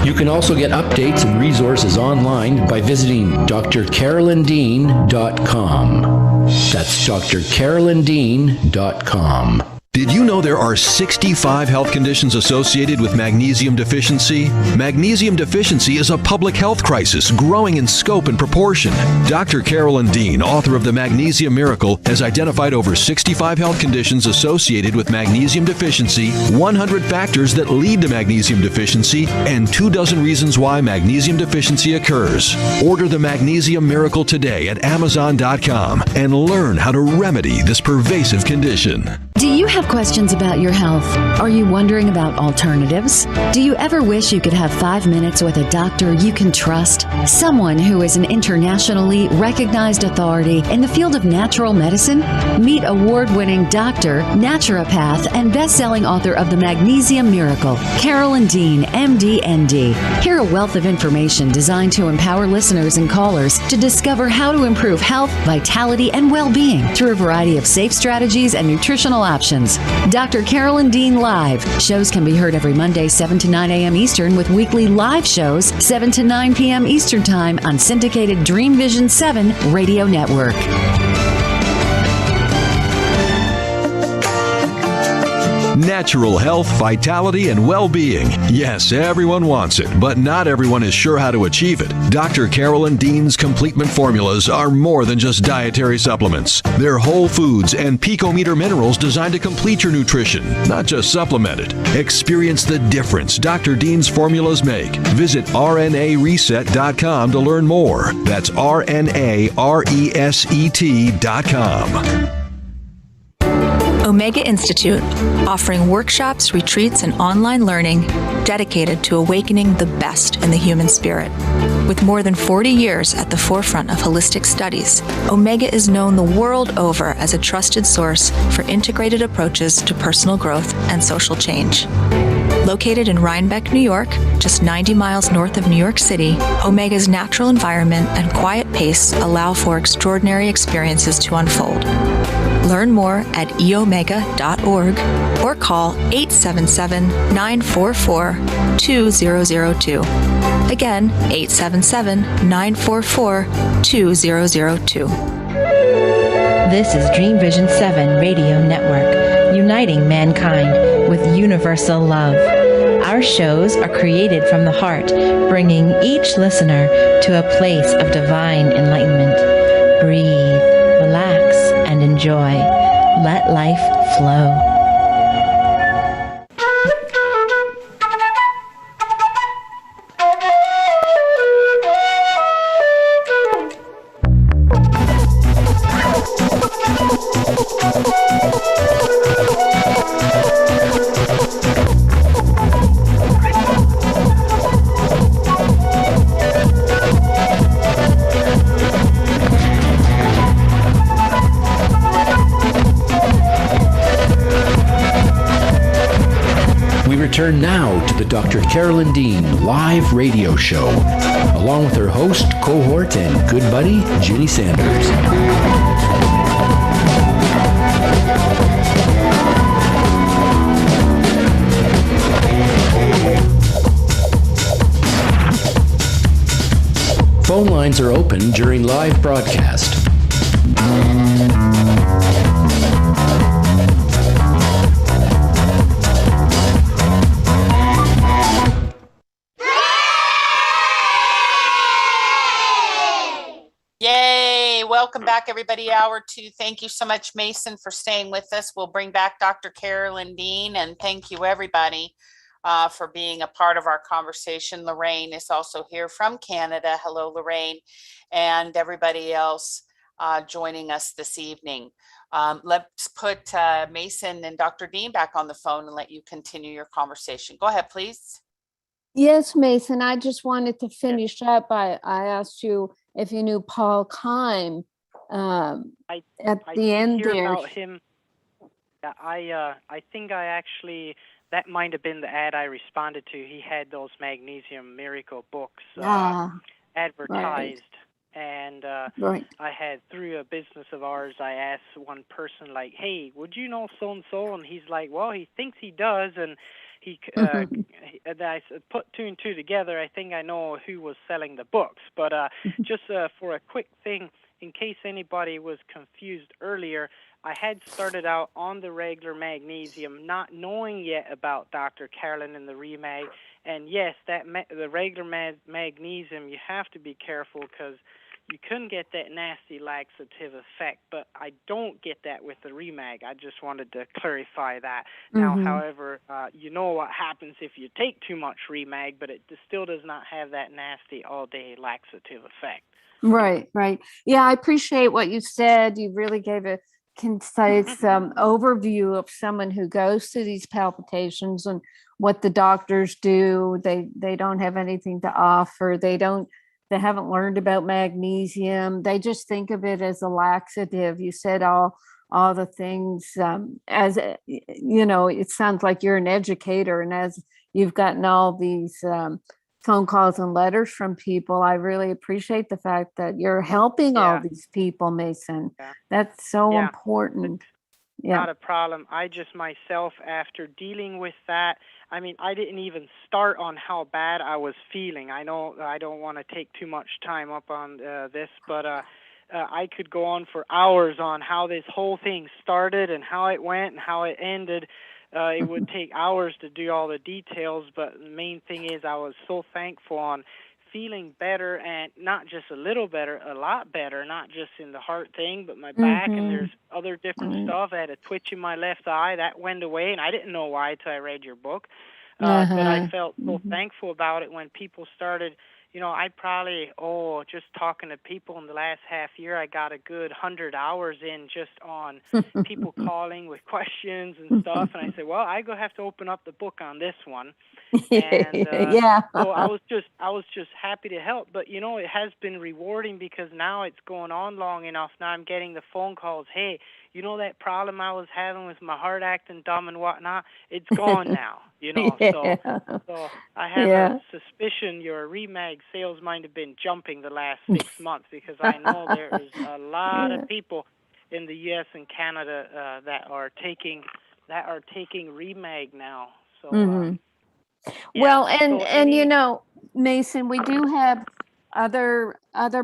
[SPEAKER 1] You can also get updates and resources online by visiting drcarolyndean.com. That's drcarolyndean.com.
[SPEAKER 5] Did you know there are 65 health conditions associated with magnesium deficiency? Magnesium deficiency is a public health crisis growing in scope and proportion. Dr. Carolyn Dean, author of The Magnesium Miracle, has identified over 65 health conditions associated with magnesium deficiency, 100 factors that lead to magnesium deficiency, and 24 reasons why magnesium deficiency occurs. Order The Magnesium Miracle today at Amazon.com and learn how to remedy this pervasive condition.
[SPEAKER 6] Do you have questions about your health? Are you wondering about alternatives? Do you ever wish you could have 5 minutes with a doctor you can trust? Someone who is an internationally recognized authority in the field of natural medicine? Meet award-winning doctor, naturopath, and best-selling author of The Magnesium Miracle, Carolyn Dean, MD, ND. Hear a wealth of information designed to empower listeners and callers to discover how to improve health, vitality, and well-being through a variety of safe strategies and nutritional options. Dr. Carolyn Dean Live. Shows can be heard every Monday, 7 to 9 a.m. Eastern, with weekly live shows, 7 to 9 p.m. Eastern Time on syndicated Dream Vision 7 radio network.
[SPEAKER 5] Natural health, vitality, and well-being. Yes, everyone wants it, but not everyone is sure how to achieve it. Dr. Carolyn Dean's Completement Formulas are more than just dietary supplements. They're whole foods and picometer minerals designed to complete your nutrition, not just supplement it. Experience the difference Dr. Dean's formulas make. Visit RNAreset.com to learn more. That's RNARESET.com.
[SPEAKER 7] Omega Institute, offering workshops, retreats, and online learning dedicated to awakening the best in the human spirit. With more than 40 years at the forefront of holistic studies, Omega is known the world over as a trusted source for integrated approaches to personal growth and social change. Located in Rhinebeck, New York, just 90 miles north of New York City, Omega's natural environment and quiet pace allow for extraordinary experiences to unfold. Learn more at eomega.org or call 877-944-2002. Again, 877-944-2002.
[SPEAKER 8] This is Dream Vision 7 Radio Network, uniting mankind with universal love. Our shows are created from the heart, bringing each listener to a place of divine enlightenment. Breathe, relax, and enjoy. Let life flow.
[SPEAKER 1] Return now to the Dr. Carolyn Dean live radio show, along with her host, cohort, and good buddy, Ginny Sanders. Phone lines are open during live broadcast.
[SPEAKER 2] Welcome back, everybody. Hour 2. Thank you so much, Mason, for staying with us. We'll bring back Dr. Carolyn Dean, and thank you, everybody, for being a part of our conversation. Lorraine is also here from Canada. Hello, Lorraine, and everybody else joining us this evening. Let's put Mason and Dr. Dean back on the phone and let you continue your conversation. Go ahead, please.
[SPEAKER 3] Yes, Mason, I just wanted to finish up. I asked you if you knew Paul Keim. At
[SPEAKER 4] I
[SPEAKER 3] the
[SPEAKER 4] did
[SPEAKER 3] end
[SPEAKER 4] hear
[SPEAKER 3] there.
[SPEAKER 4] about him. Yeah, I think I actually, that might have been the ad I responded to. He had those Magnesium Miracle books advertised, and
[SPEAKER 3] Right.
[SPEAKER 4] I had, through a business of ours, I asked one person, like, hey, would you know so and so? And he's like, well, he thinks he does, and and I put two and two together. I think I know who was selling the books. But just for a quick thing, in case anybody was confused earlier, I had started out on the regular magnesium, not knowing yet about Dr. Carolyn and the Remag. And yes, the regular magnesium, you have to be careful because you couldn't get that nasty laxative effect, but I don't get that with the Remag. I just wanted to clarify that. Now, however, you know what happens if you take too much Remag, but it still does not have that nasty all-day laxative effect.
[SPEAKER 3] Right, right. Yeah, I appreciate what you said. You really gave a concise overview of someone who goes to these palpitations and what the doctors do. They don't have anything to offer. They haven't learned about magnesium. They just think of it as a laxative. You said all the things, as you know, it sounds like you're an educator, and as you've gotten all these phone calls and letters from people, I really appreciate the fact that you're helping all these people, Mason. That's so important.
[SPEAKER 4] Not a problem. I just myself, after dealing with that, I mean, I didn't even start on how bad I was feeling. I know I don't want to take too much time up on this, but I could go on for hours on how this whole thing started and how it went and how it ended. It would take hours to do all the details, but the main thing is I was so thankful on feeling better, and not just a little better, a lot better, not just in the heart thing, but my back, and there's other different stuff. I had a twitch in my left eye. That went away, and I didn't know why until I read your book. But I felt so thankful about it when people started. You know, I probably, just talking to people in the last half year, I got a good 100 hours in just on people calling with questions and stuff. And I said, well, I have to open up the book on this one. And so I was just happy to help. But, you know, it has been rewarding because now it's going on long enough. Now I'm getting the phone calls, hey, you know that problem I was having with my heart acting dumb and whatnot? It's gone now, you know. So I have a suspicion your Remag sales might have been jumping the last 6 months because I know there is a lot of people in the U.S. and Canada that are taking Remag now. So
[SPEAKER 3] and you know, Mason, we do have other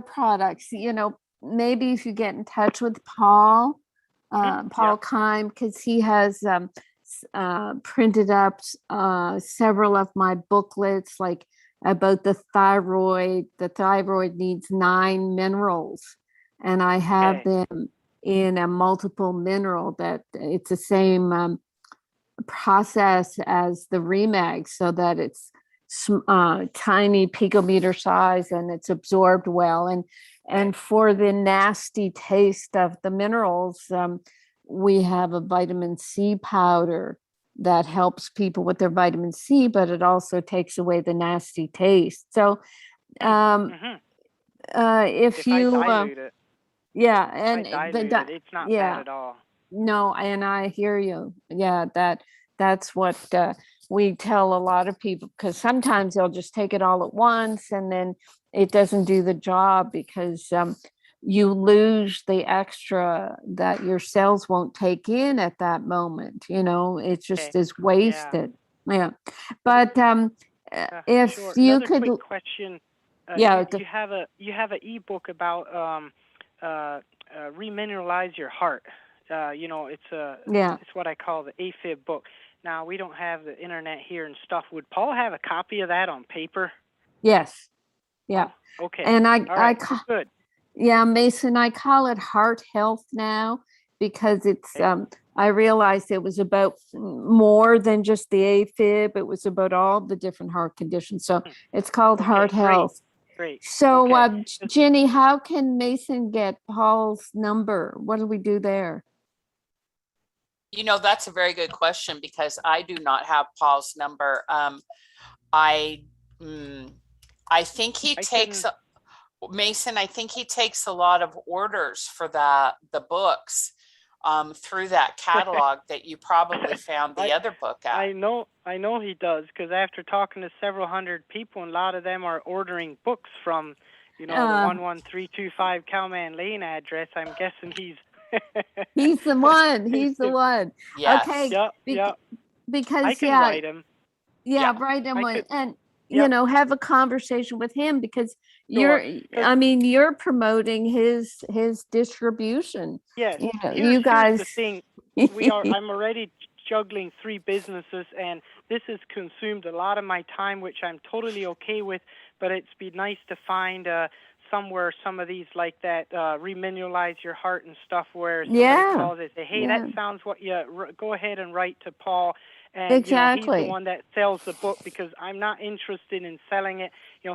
[SPEAKER 3] products. You know, maybe if you get in touch with Paul Keim, because he has printed up several of my booklets, like about the thyroid. The thyroid needs 9 minerals, and I have them in a multiple mineral that it's the same process as the Remag, so that it's tiny picometer size and it's absorbed well. And for the nasty taste of the minerals, we have a vitamin C powder that helps people with their vitamin C, but it also takes away the nasty taste. So if you
[SPEAKER 4] dilute it,
[SPEAKER 3] and
[SPEAKER 4] it's not bad at all.
[SPEAKER 3] No, and I hear you. Yeah, that's what we tell a lot of people, because sometimes they'll just take it all at once and then it doesn't do the job because you lose the extra that your cells won't take in at that moment. You know, it just is wasted. Yeah. But if you
[SPEAKER 4] Another
[SPEAKER 3] could,
[SPEAKER 4] quick question. You have an ebook about remineralize your heart. You know, it's what I call the AFib book. Now, we don't have the internet here and stuff. Would Paul have a copy of that on paper?
[SPEAKER 3] Yes. Yeah.
[SPEAKER 4] Oh, okay.
[SPEAKER 3] And
[SPEAKER 4] good.
[SPEAKER 3] Yeah, Mason, I call it heart health now because it's, I realized it was about more than just the AFib. It was about all the different heart conditions. So it's called heart health.
[SPEAKER 4] Great.
[SPEAKER 3] So, Jenny, how can Mason get Paul's number? What do we do there?
[SPEAKER 2] You know, that's a very good question because I do not have Paul's number. I I think he takes Mason. I think he takes a lot of orders for the books through that catalog that you probably found the other book at.
[SPEAKER 4] I know he does, because after talking to several hundred people, and a lot of them are ordering books from, the 11325 Cowman Lane address. I'm guessing he's
[SPEAKER 3] he's the one. He's the one.
[SPEAKER 2] Yes.
[SPEAKER 3] Okay.
[SPEAKER 4] Yep.
[SPEAKER 3] Because
[SPEAKER 4] I can write him.
[SPEAKER 3] Yeah, write him and have a conversation with him, because you're promoting his distribution.
[SPEAKER 4] Yes.
[SPEAKER 3] You guys.
[SPEAKER 4] Here's the thing. I'm already juggling 3 businesses, and this has consumed a lot of my time, which I'm totally okay with. But it's been nice to find somewhere some of these like that remineralize your heart and stuff, where somebody calls it, say, hey, that sounds what you go ahead and write to Paul. And
[SPEAKER 3] exactly.
[SPEAKER 4] He's the one that sells the book, because I'm not interested in selling it.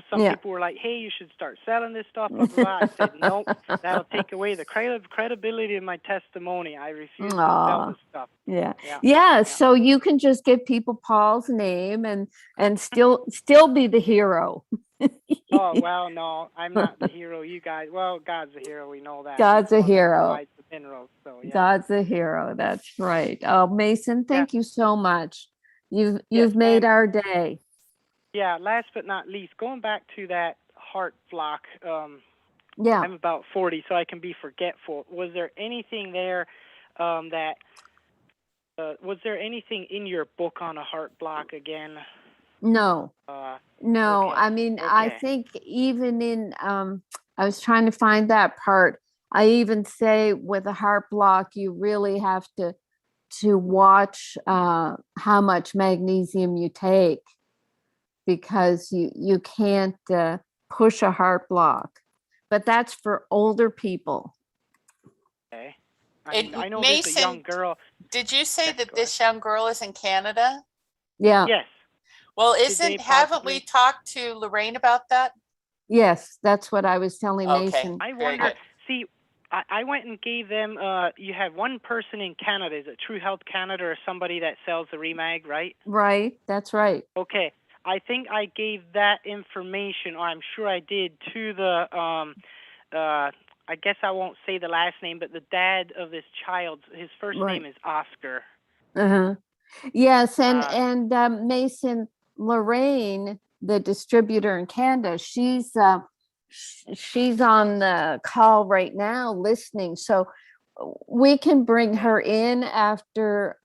[SPEAKER 4] Some people were like, hey, you should start selling this stuff. Blah, blah, blah. I said, nope, that'll take away the credibility of my testimony. I refuse to sell this stuff.
[SPEAKER 3] Yeah. So you can just give people Paul's name and still be the hero.
[SPEAKER 4] Oh, well, no, I'm not the hero. You guys, well, God's a hero. We know that.
[SPEAKER 3] God's a hero.
[SPEAKER 4] Minerals, so,
[SPEAKER 3] God's a hero. That's right. Oh, Mason, thank you so much. You've made our day.
[SPEAKER 4] Yeah. Last but not least, going back to that heart block. I'm about 40, so I can be forgetful. Was there anything there was there anything in your book on a heart block again?
[SPEAKER 3] No. No.
[SPEAKER 4] Okay.
[SPEAKER 3] I mean, I think even in I was trying to find that part. I even say with a heart block, you really have to watch how much magnesium you take, because you can't push a heart block. But that's for older people.
[SPEAKER 4] Okay. I know Mason, there's a young girl.
[SPEAKER 2] Did you say that this young girl is in Canada?
[SPEAKER 3] Yeah.
[SPEAKER 4] Yes.
[SPEAKER 2] Well, haven't we talked to Lorraine about that?
[SPEAKER 3] Yes, that's what I was telling Mason.
[SPEAKER 4] I wonder. See, I went and gave them. You have one person in Canada. Is it True Health Canada or somebody that sells the Remag, right?
[SPEAKER 3] Right. That's right.
[SPEAKER 4] Okay. I think I gave that information, or I'm sure I did, to the. I guess I won't say the last name, but the dad of this child. His first name is Oscar.
[SPEAKER 3] Yes, and Mason, Lorraine, the distributor in Canada, she's on the call right now listening, so we can bring her in after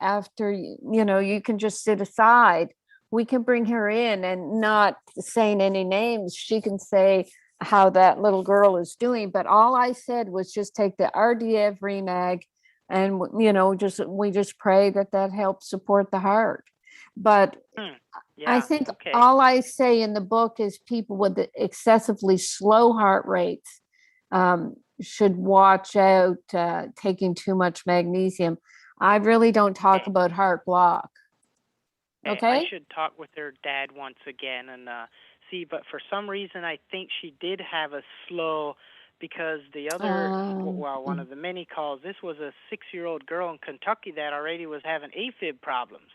[SPEAKER 3] you can just sit aside. We can bring her in, and not saying any names, she can say how that little girl is doing. But all I said was just take the RDF Remag, and we just pray that helps support the heart. But I think all I say in the book is people with excessively slow heart rates should watch out taking too much magnesium. I really don't talk about heart block. Okay.
[SPEAKER 4] I should talk with her dad once again and see, but for some reason I think she did have a slow, because the other, one of the many calls, this was a 6-year-old girl in Kentucky that already was having AFib problems.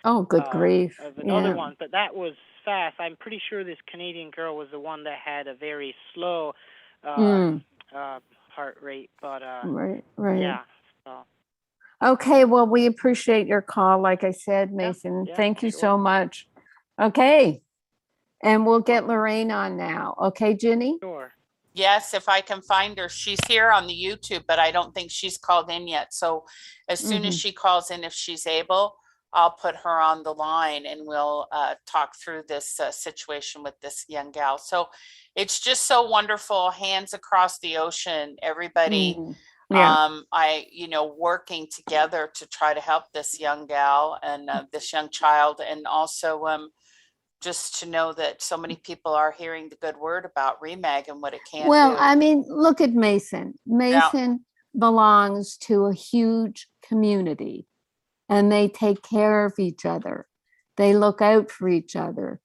[SPEAKER 3] Oh, good grief.
[SPEAKER 4] Of another one, but that was fast. I'm pretty sure this Canadian girl was the one that had a very slow heart rate, but
[SPEAKER 3] right.
[SPEAKER 4] Yeah. So.
[SPEAKER 3] Okay, well, we appreciate your call. Like I said, Mason, thank you so much. Okay, and we'll get Lorraine on now. Okay, Ginny?
[SPEAKER 4] Sure.
[SPEAKER 2] Yes, if I can find her. She's here on the YouTube, but I don't think she's called in yet. So as soon as she calls in, if she's able, I'll put her on the line and we'll talk through this situation with this young gal. So it's just so wonderful. Hands across the ocean, everybody, working together to try to help this young gal and this young child. And also just to know that so many people are hearing the good word about Remag and what it can do.
[SPEAKER 3] Well, I mean, look at Mason. Mason belongs to a huge community. And they take care of each other. They look out for each other.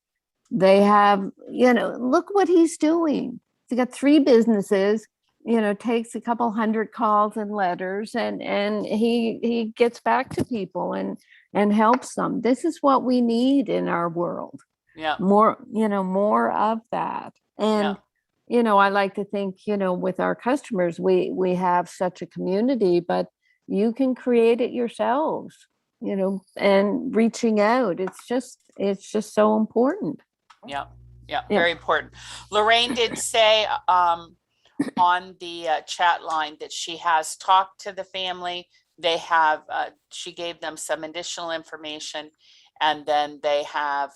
[SPEAKER 3] They have, look what he's doing. He's got 3 businesses, takes a couple hundred calls and letters, and he gets back to people and helps them. This is what we need in our world.
[SPEAKER 2] Yeah.
[SPEAKER 3] More, more of that. And, I like to think, with our customers, we have such a community, but you can create it yourselves, and reaching out. It's just so important.
[SPEAKER 2] Yeah. Very important. Lorraine did say on the chat line that she has talked to the family. They have, she gave them some additional information, and then they have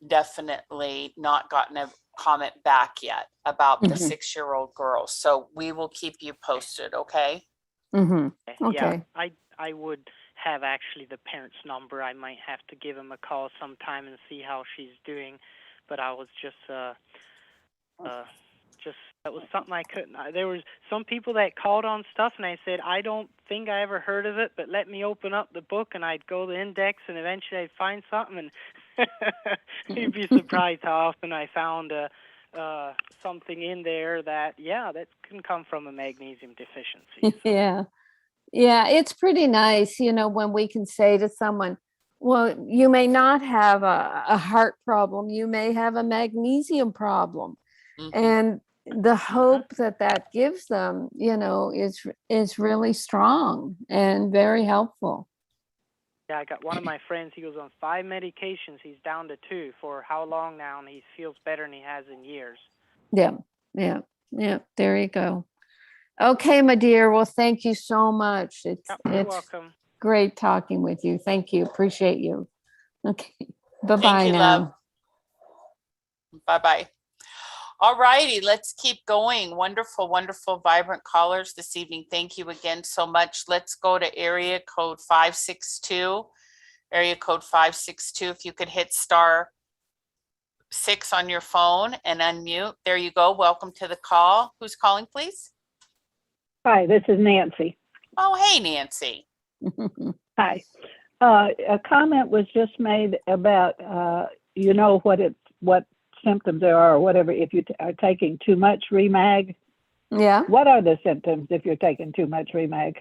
[SPEAKER 2] definitely not gotten a comment back yet about the 6-year-old girl. So we will keep you posted. Okay.
[SPEAKER 3] Okay.
[SPEAKER 4] Yeah, I would have actually the parent's number. I might have to give him a call sometime and see how she's doing. But I was just that was something I couldn't. There was some people that called on stuff, and I said, I don't think I ever heard of it, but let me open up the book, and I'd go to the index, and eventually I'd find something, and you'd be surprised how often I found something in there that can come from a magnesium deficiency. So.
[SPEAKER 3] Yeah, it's pretty nice, when we can say to someone, well, you may not have a heart problem, you may have a magnesium problem. And the hope that gives them, is really strong and very helpful.
[SPEAKER 4] Yeah, I got one of my friends, he was on 5 medications. He's down to 2 for how long now, and he feels better than he has in years. Yeah.
[SPEAKER 3] There you go. Okay, my dear. Well, thank you so much.
[SPEAKER 4] You're welcome.
[SPEAKER 3] Great talking with you. Thank you. Appreciate you. Okay. Bye-bye
[SPEAKER 2] Thank you,
[SPEAKER 3] now.
[SPEAKER 2] love. Bye-bye. All righty, let's keep going. Wonderful, wonderful, vibrant callers this evening. Thank you again so much. Let's go to area code 562. Area code 562. If you could hit *6 on your phone and unmute. There you go. Welcome to the call. Who's calling, please?
[SPEAKER 9] Hi, this is Nancy.
[SPEAKER 2] Oh, hey, Nancy.
[SPEAKER 9] Hi. A comment was just made about, what symptoms there are or whatever if you are taking too much REMAG.
[SPEAKER 3] Yeah.
[SPEAKER 9] What are the symptoms if you're taking too much REMAG?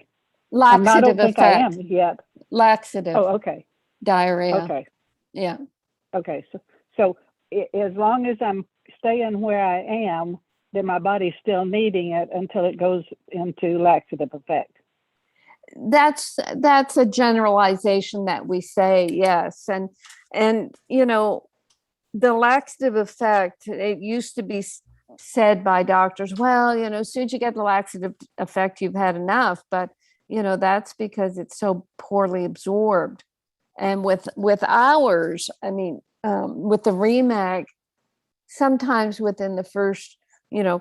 [SPEAKER 3] Laxative
[SPEAKER 9] I don't think
[SPEAKER 3] effect.
[SPEAKER 9] I am yet.
[SPEAKER 3] Laxative.
[SPEAKER 9] Oh, okay.
[SPEAKER 3] Diarrhea.
[SPEAKER 9] Okay.
[SPEAKER 3] Yeah.
[SPEAKER 9] Okay. So as long as I'm staying where I am, then my body's still needing it until it goes into laxative effect.
[SPEAKER 3] That's a generalization that we say, yes. And the laxative effect, it used to be said by doctors, well, as soon as you get the laxative effect, you've had enough. But, that's because it's so poorly absorbed. And with ours, with the REMAG, sometimes within the first,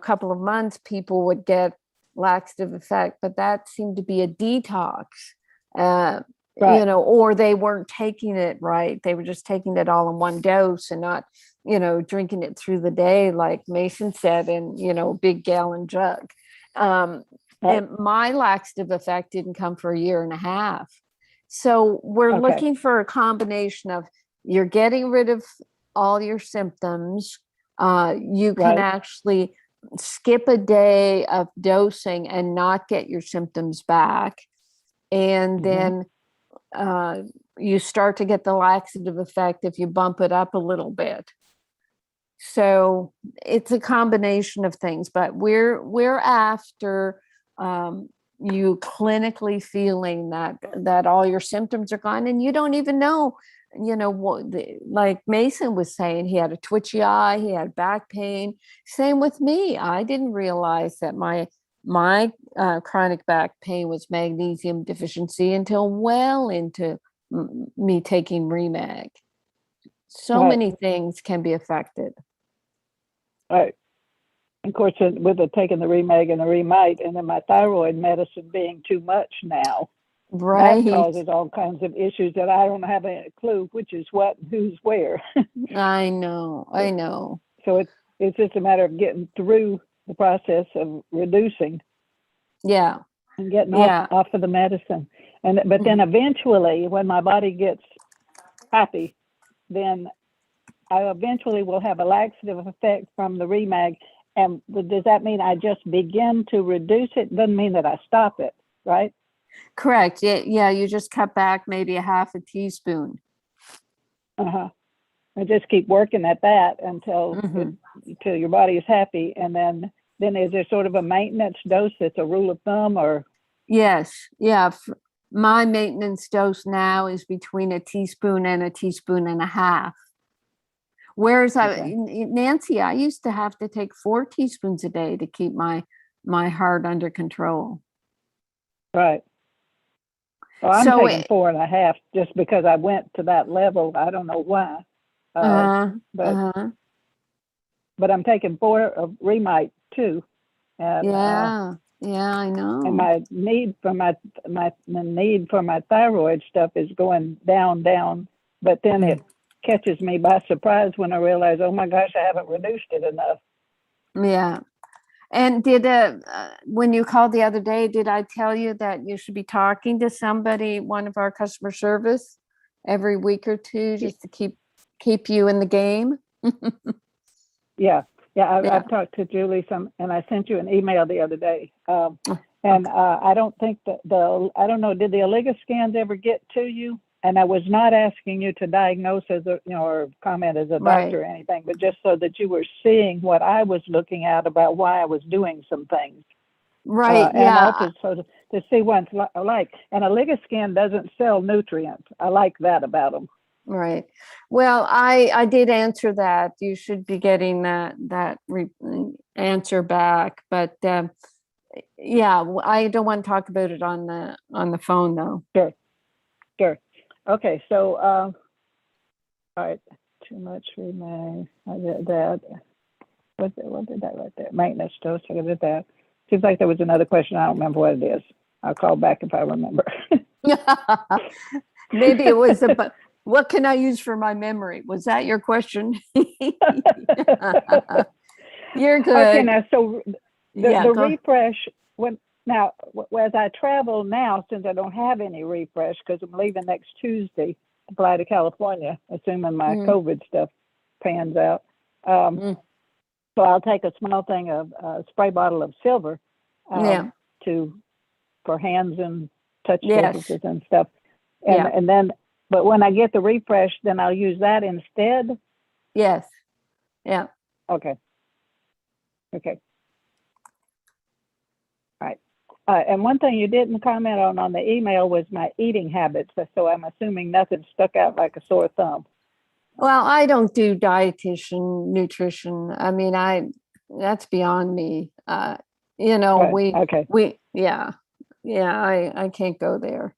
[SPEAKER 3] couple of months, people would get laxative effect, but that seemed to be a detox. Right. Or they weren't taking it right. They were just taking it all in one dose and not, drinking it through the day, like Mason said, in, a big gallon jug. Right. And my laxative effect didn't come for 1.5 years. So we're looking for a combination of you're getting rid of all your symptoms. You can actually skip a day of dosing and not get your symptoms back. And then you start to get the laxative effect if you bump it up a little bit. So it's a combination of things, but we're after you clinically feeling that all your symptoms are gone, and you don't even know, like Mason was saying, he had a twitchy eye, he had back pain. Same with me. I didn't realize that my chronic back pain was magnesium deficiency until well into me taking REMAG. So many things can be affected.
[SPEAKER 9] Right. Of course, with taking the REMAG and the Remite, and then my thyroid medicine being too much now, that causes all kinds of issues that I don't have a clue which is what and who's where.
[SPEAKER 3] I know.
[SPEAKER 9] So it's just a matter of getting through the process of reducing.
[SPEAKER 3] Yeah.
[SPEAKER 9] And getting off of the medicine. But then eventually, when my body gets happy, then I eventually will have a laxative effect from the REMAG. And does that mean I just begin to reduce it? Doesn't mean that I stop it, right?
[SPEAKER 3] Correct. Yeah, you just cut back maybe 1/2 teaspoon.
[SPEAKER 9] And I just keep working at that until
[SPEAKER 3] Mhm.
[SPEAKER 9] until your body is happy, and then is there sort of a maintenance dose that's a rule of thumb, or
[SPEAKER 3] Yes, yeah. My maintenance dose now is between a teaspoon and a teaspoon and a half. Whereas
[SPEAKER 9] Okay.
[SPEAKER 3] Nancy, I used to have to take 4 teaspoons a day to keep my heart under control.
[SPEAKER 9] right? Well, I'm
[SPEAKER 3] So,
[SPEAKER 9] taking 4.5 just because I went to that level. I don't know why,
[SPEAKER 3] uh,
[SPEAKER 9] but
[SPEAKER 3] uh,
[SPEAKER 9] I'm taking 4 of Remite too, and
[SPEAKER 3] yeah, yeah, I
[SPEAKER 9] and
[SPEAKER 3] know.
[SPEAKER 9] my need for the need for my thyroid stuff is going down, but then it catches me by surprise when I realize, oh my gosh, I haven't reduced it enough.
[SPEAKER 3] Yeah. And when you called the other day, did I tell you that you should be talking to somebody, one of our customer service, every week or two, just to keep you in the game?
[SPEAKER 9] Yeah,
[SPEAKER 3] Yeah.
[SPEAKER 9] I've talked to Julie and I sent you an email the other day. And I don't think that I don't know, did the Oliga scans ever get to you? And I was not asking you to diagnose or comment as a
[SPEAKER 3] Right.
[SPEAKER 9] doctor or anything, but just so that you were seeing what I was looking at about why I was doing some things.
[SPEAKER 3] Right.
[SPEAKER 9] And
[SPEAKER 3] Yeah.
[SPEAKER 9] also to see what it's like. And a Oliga scan doesn't sell nutrients. I like that about them.
[SPEAKER 3] Right. Well, I did answer that. You should be getting that answer back. But yeah, I don't want to talk about it on the phone though.
[SPEAKER 9] Sure. Okay, so all right, too much remaining. I did that. What did that right there? Maintenance dose. I did that. Seems like there was another question. I don't remember what it is. I'll call back if I remember.
[SPEAKER 3] Maybe it was about what can I use for my memory? Was that your question? You're good.
[SPEAKER 9] Okay, now so the
[SPEAKER 3] go.
[SPEAKER 9] refresh as I travel now, since I don't have any refresh because I'm leaving next Tuesday to fly to California, assuming my COVID stuff pans out. So I'll take a small thing of a spray bottle of silver for hands and touch surfaces and stuff. And then, but when I get the refresh, then I'll use that instead.
[SPEAKER 3] Yes. Yeah.
[SPEAKER 9] Okay. All right. And one thing you didn't comment on the email was my eating habits. So I'm assuming nothing stuck out like a sore thumb.
[SPEAKER 3] Well, I don't do dietitian nutrition. I mean, that's beyond me. I can't go there.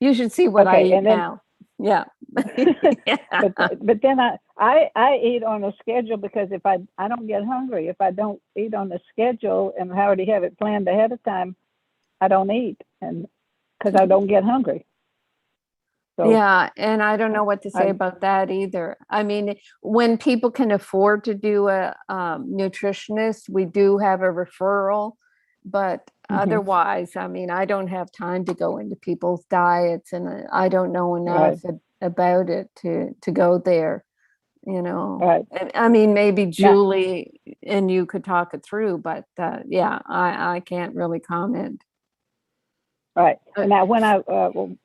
[SPEAKER 3] You should see what I eat now. Yeah.
[SPEAKER 9] but then I eat on a schedule because if I don't get hungry, if I don't eat on the schedule and I already have it planned ahead of time, I don't eat, and because I don't get hungry. So,
[SPEAKER 3] yeah, and I don't know what to say about that either. I mean, when people can afford to do a nutritionist, we do have a referral, but otherwise, I mean, I don't have time to go into people's diets, and I don't know enough about it to go there.
[SPEAKER 9] Right.
[SPEAKER 3] I mean, maybe Julie and you could talk it through, but I can't really comment.
[SPEAKER 9] Right. Now, when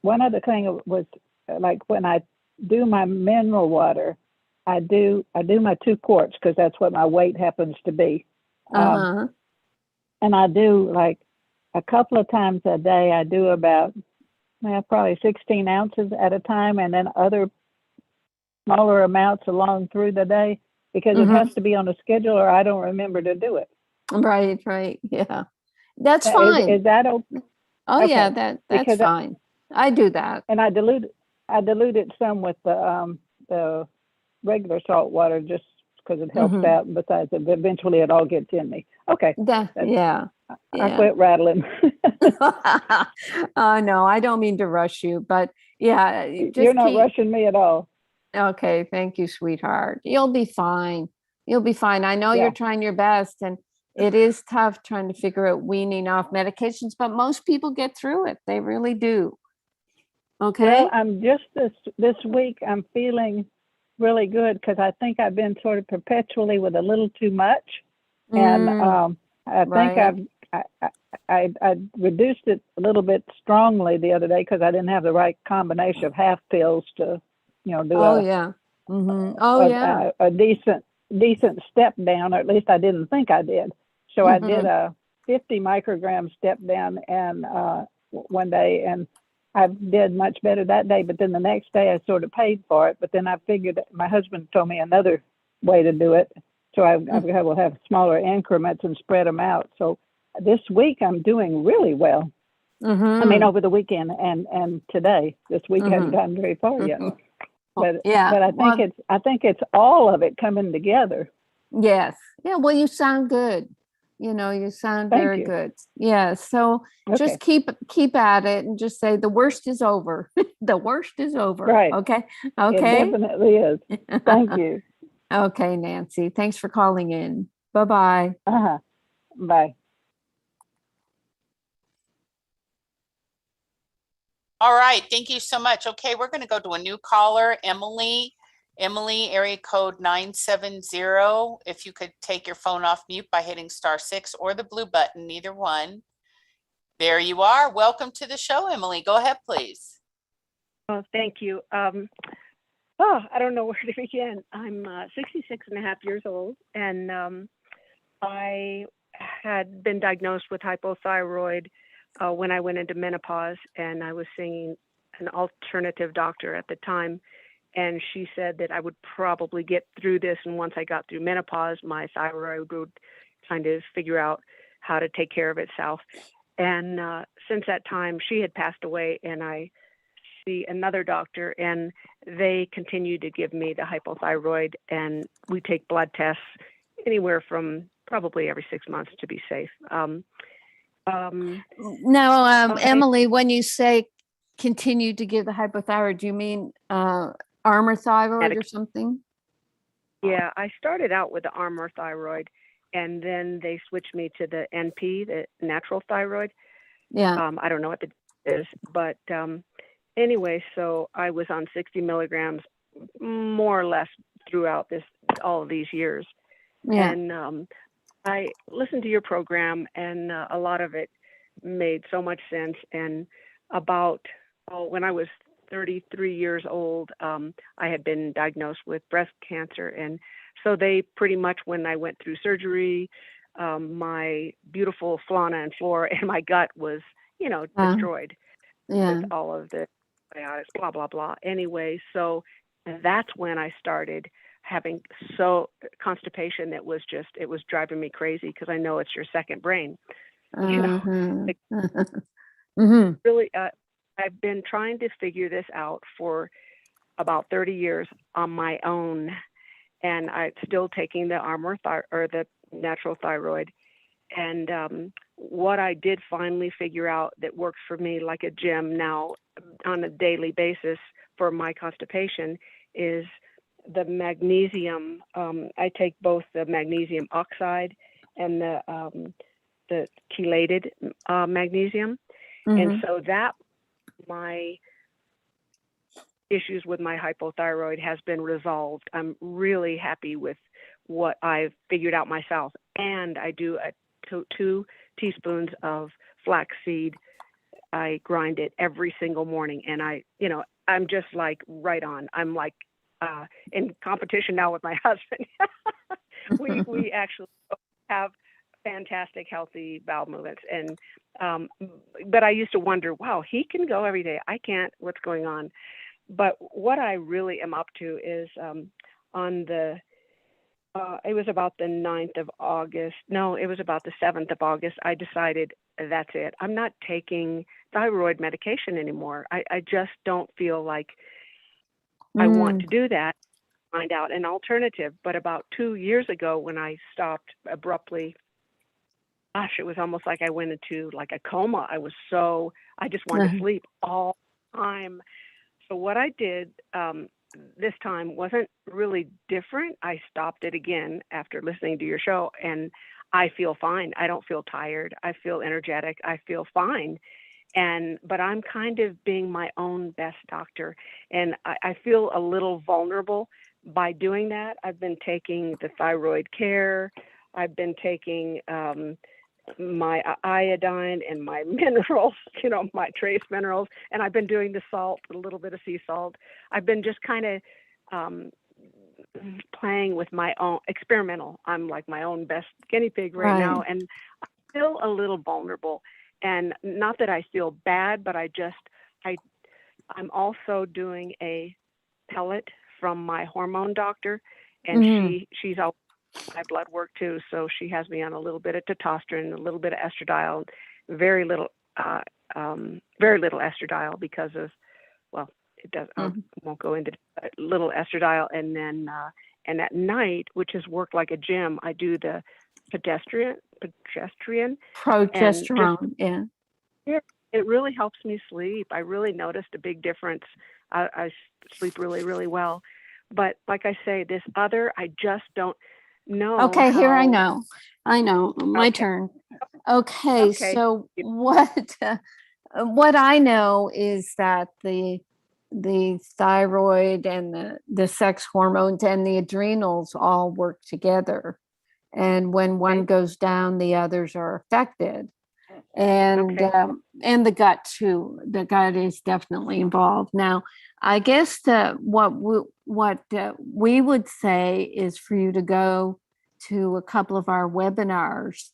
[SPEAKER 9] one other thing was like when I do my mineral water, I do my 2 quarts because that's what my weight happens to be. And I do like a couple of times a day. I do about probably 16 ounces at a time, and then other smaller amounts along through the day because it has to be on a schedule or I don't remember to do it.
[SPEAKER 3] Right. Yeah, that's fine.
[SPEAKER 9] Is that okay?
[SPEAKER 3] Oh yeah, that's fine. I do that,
[SPEAKER 9] and I dilute it some with the regular salt water just because it helps out. And besides, eventually it all gets in me. Okay. I quit rattling.
[SPEAKER 3] No, I don't mean to rush you, but
[SPEAKER 9] you're not rushing me at all.
[SPEAKER 3] Okay, thank you, sweetheart. You'll be fine. I know you're trying your best, and it is tough trying to figure out weaning off medications, but most people get through it. They really do. Okay.
[SPEAKER 9] Well, I'm just this week, I'm feeling really good because I think I've been sort of perpetually with a little too much. And I think I reduced it a little bit strongly the other day because I didn't have the right combination of half pills to do
[SPEAKER 3] Oh, yeah. Oh, yeah.
[SPEAKER 9] a decent step down, or at least I didn't think I did. So I did a 50 microgram step down, and one day, and I did much better that day. But then the next day, I sort of paid for it. But then I figured that my husband told me another way to do it, so I will have smaller increments and spread them out. So this week I'm doing really well. I mean, over the weekend and today. This week hasn't gotten very far yet. But I think it's all of it coming together.
[SPEAKER 3] Yes. Yeah. Well, you sound good. You sound very good. Yeah. So just keep at it and just say the worst is over. The worst is over.
[SPEAKER 9] Right.
[SPEAKER 3] Okay.
[SPEAKER 9] It definitely is. Thank you.
[SPEAKER 3] Okay, Nancy. Thanks for calling in. Bye-bye.
[SPEAKER 9] Bye.
[SPEAKER 2] All right. Thank you so much. Okay, we're going to go to a new caller, Emily. Emily, area code 970. If you could take your phone off mute by hitting *6 or the blue button, either one. There you are. Welcome to the show, Emily. Go ahead, please.
[SPEAKER 10] Oh, thank you. I don't know where to begin. I'm 66 and a half years old, and I had been diagnosed with hypothyroid when I went into menopause, and I was seeing an alternative doctor at the time. And she said that I would probably get through this. And once I got through menopause, my thyroid would kind of figure out how to take care of itself. And since that time, she had passed away, and I see another doctor, and they continue to give me the hypothyroid, and we take blood tests anywhere from probably every 6 months to be safe.
[SPEAKER 3] Emily, when you say continue to give the hypothyroid, do you mean Armour thyroid or something?
[SPEAKER 10] Yeah, I started out with the Armour thyroid, and then they switched me to the NP, the natural thyroid.
[SPEAKER 3] Yeah.
[SPEAKER 10] I don't know what it is, but anyway, so I was on 60 milligrams more or less throughout all of these years.
[SPEAKER 3] Yeah.
[SPEAKER 10] And I listened to your program, and a lot of it made so much sense. And when I was 33 years old, I had been diagnosed with breast cancer. And so they pretty much, when I went through surgery, my beautiful fauna and flora in my gut was, destroyed with all of the antibiotics, blah, blah, blah. Anyway, so that's when I started having constipation that was it was driving me crazy, because I know it's your second brain. Really, I've been trying to figure this out for about 30 years on my own, and I'm still taking the Armour or the natural thyroid. And what I did finally figure out that works for me like a gem now on a daily basis for my constipation is the magnesium. I take both the magnesium oxide and the chelated magnesium. And so that my issues with my hypothyroid has been resolved. I'm really happy with what I've figured out myself. And I do 2 teaspoons of flaxseed. I grind it every single morning, and I'm just like right on. I'm like in competition now with my husband. we actually have fantastic, healthy bowel movements. And but I used to wonder, wow, he can go every day. I can't. What's going on? But what I really am up to is on the it was about the 9th of August. No, it was about the 7th of August. I decided that's it. I'm not taking thyroid medication anymore. I just don't feel like I want to do that. Find out an alternative. But about 2 years ago, when I stopped abruptly, gosh, it was almost like I went into like a coma. I just wanted to sleep all the time. So what I did this time wasn't really different. I stopped it again after listening to your show, and I feel fine. I don't feel tired. I feel energetic. I feel fine. But I'm kind of being my own best doctor, and I feel a little vulnerable by doing that. I've been taking the thyroid care. I've been taking my iodine and my minerals, my trace minerals. And I've been doing the salt, a little bit of sea salt. I've been just kind of playing with my own experimental. I'm like my own best guinea pig right now. And I feel a little vulnerable. And not that I feel bad, but I'm also doing a pellet from my hormone doctor. And she's all my blood work too, so she has me on a little bit of testosterone, a little bit of estradiol, very little estradiol because of, well, it does. I won't go into little estradiol, and then and at night, which has worked like a gym, I do the progesterone.
[SPEAKER 3] Progesterone,
[SPEAKER 10] yeah. It really helps me sleep. I really noticed a big difference. I sleep really, really well. But like I say, this other, I just don't know.
[SPEAKER 3] Okay, here I know. My turn. Okay, so what I know is that the thyroid and the sex hormones and the adrenals all work together, and when one goes down, the others are affected. And and the gut too. The gut is definitely involved. Now, I guess what we would say is for you to go to a couple of our webinars.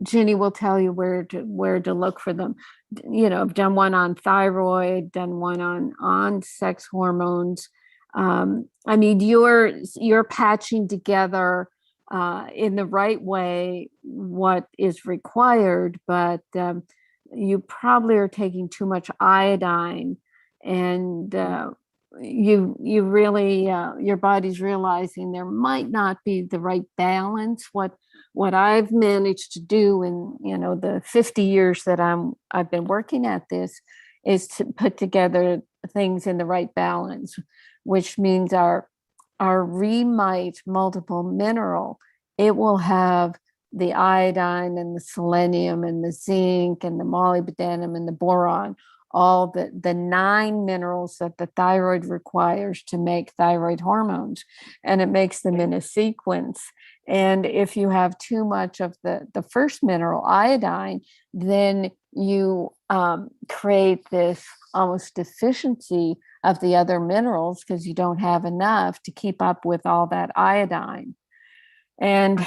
[SPEAKER 3] Ginny will tell you where to look for them. I've done one on thyroid, done one on sex hormones. I mean, you're patching together in the right way what is required, but you probably are taking too much iodine, and you really your body's realizing there might not be the right balance. What I've managed to do in the 50 years that I've been working at this is to put together things in the right balance, which means our Remite multiple mineral, it will have the iodine and the selenium and the zinc and the molybdenum and the boron, all the 9 minerals that the thyroid requires to make thyroid hormones, and it makes them in a sequence. And if you have too much of the first mineral, iodine, then you create this almost deficiency of the other minerals because you don't have enough to keep up with all that iodine. And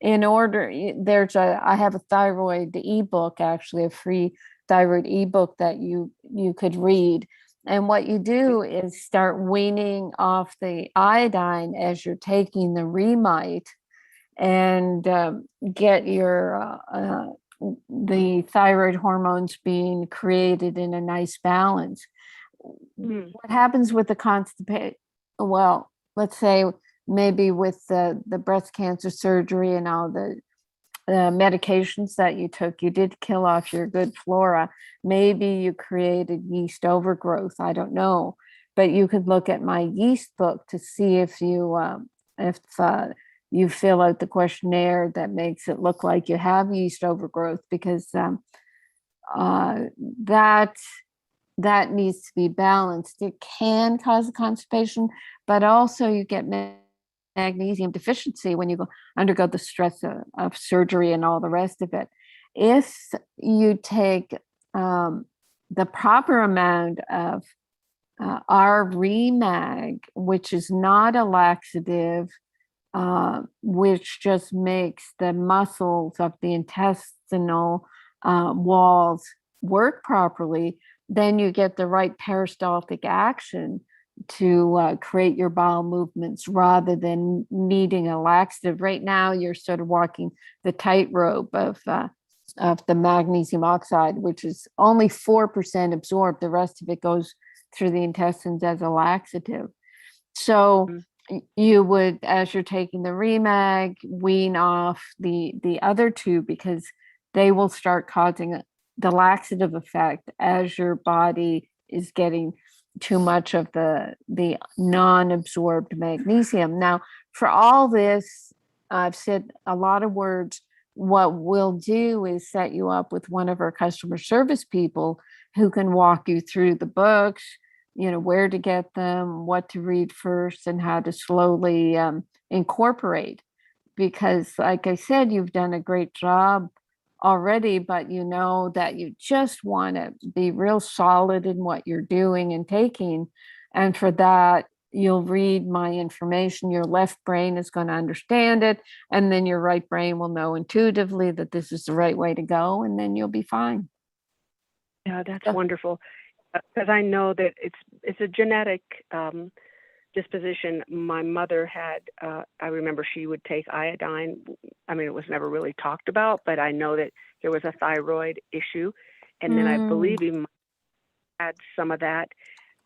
[SPEAKER 3] in order, I have a thyroid ebook, actually a free thyroid ebook that you could read. And what you do is start weaning off the iodine as you're taking the Remite, and get your the thyroid hormones being created in a nice balance. What happens with the constipation? Well, let's say maybe with the breast cancer surgery and all the medications that you took, you did kill off your good flora. Maybe you created yeast overgrowth. I don't know, but you could look at my yeast book to see if you fill out the questionnaire that makes it look like you have yeast overgrowth, because that needs to be balanced. It can cause constipation, but also you get magnesium deficiency when you undergo the stress of surgery and all the rest of it. If you take the proper amount of our Remag, which is not a laxative, which just makes the muscles of the intestinal walls work properly, then you get the right peristaltic action to create your bowel movements rather than needing a laxative. Right now, you're sort of walking the tightrope of the magnesium oxide, which is only 4% absorbed. The rest of it goes through the intestines as a laxative. So you would, as you're taking the Remag, wean off the other two, because they will start causing the laxative effect as your body is getting too much of the non-absorbed magnesium. Now, for all this, I've said a lot of words. What we'll do is set you up with one of our customer service people who can walk you through the books, where to get them, what to read first, and how to slowly incorporate. because like I said, you've done a great job already, but you know that you just want to be real solid in what you're doing and taking. And for that, you'll read my information. Your left brain is going to understand it. And then your right brain will know intuitively that this is the right way to go. And then you'll be fine.
[SPEAKER 10] Yeah, that's wonderful. Because I know that it's a genetic disposition. My mother had, I remember she would take iodine. I mean, it was never really talked about, but I know that there was a thyroid issue. And then I believe he had some of that.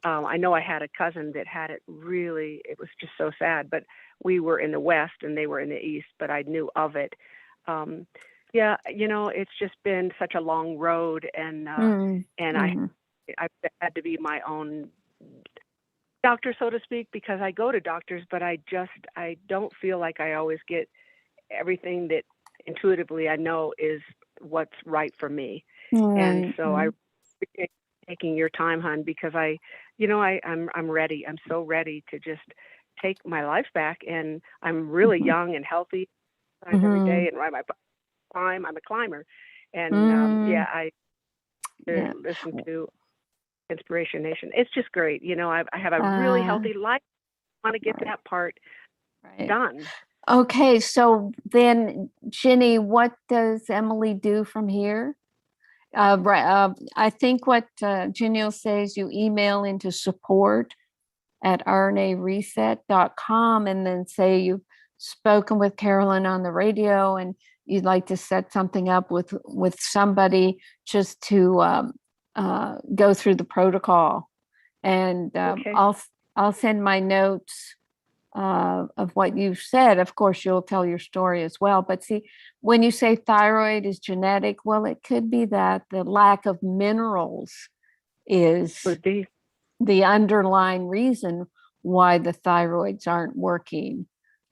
[SPEAKER 10] I know I had a cousin that had it really, it was just so sad, but we were in the West and they were in the East, but I knew of it. Yeah, you know, it's just been such a long road, and I've had to be my own doctor, so to speak, because I go to doctors, but I don't feel like I always get everything that intuitively I know is what's right for me. And so I appreciate taking your time, hon, because I'm ready. I'm so ready to just take my life back, and I'm really young and healthy every day and ride my climb. I'm a climber, and I listen to Inspiration Nation. It's just great. You know, I have a really healthy life. I want to get that part done.
[SPEAKER 3] Okay, so then, Ginny, what does Emily do from here? I think what Ginny will say is you email into support@rnareset.com and then say you've spoken with Carolyn on the radio and you'd like to set something up with somebody just to go through the protocol. And I'll send my notes of what you've said. Of course, you'll tell your story as well. But see, when you say thyroid is genetic, well, it could be that the lack of minerals is the underlying reason why the thyroids aren't working.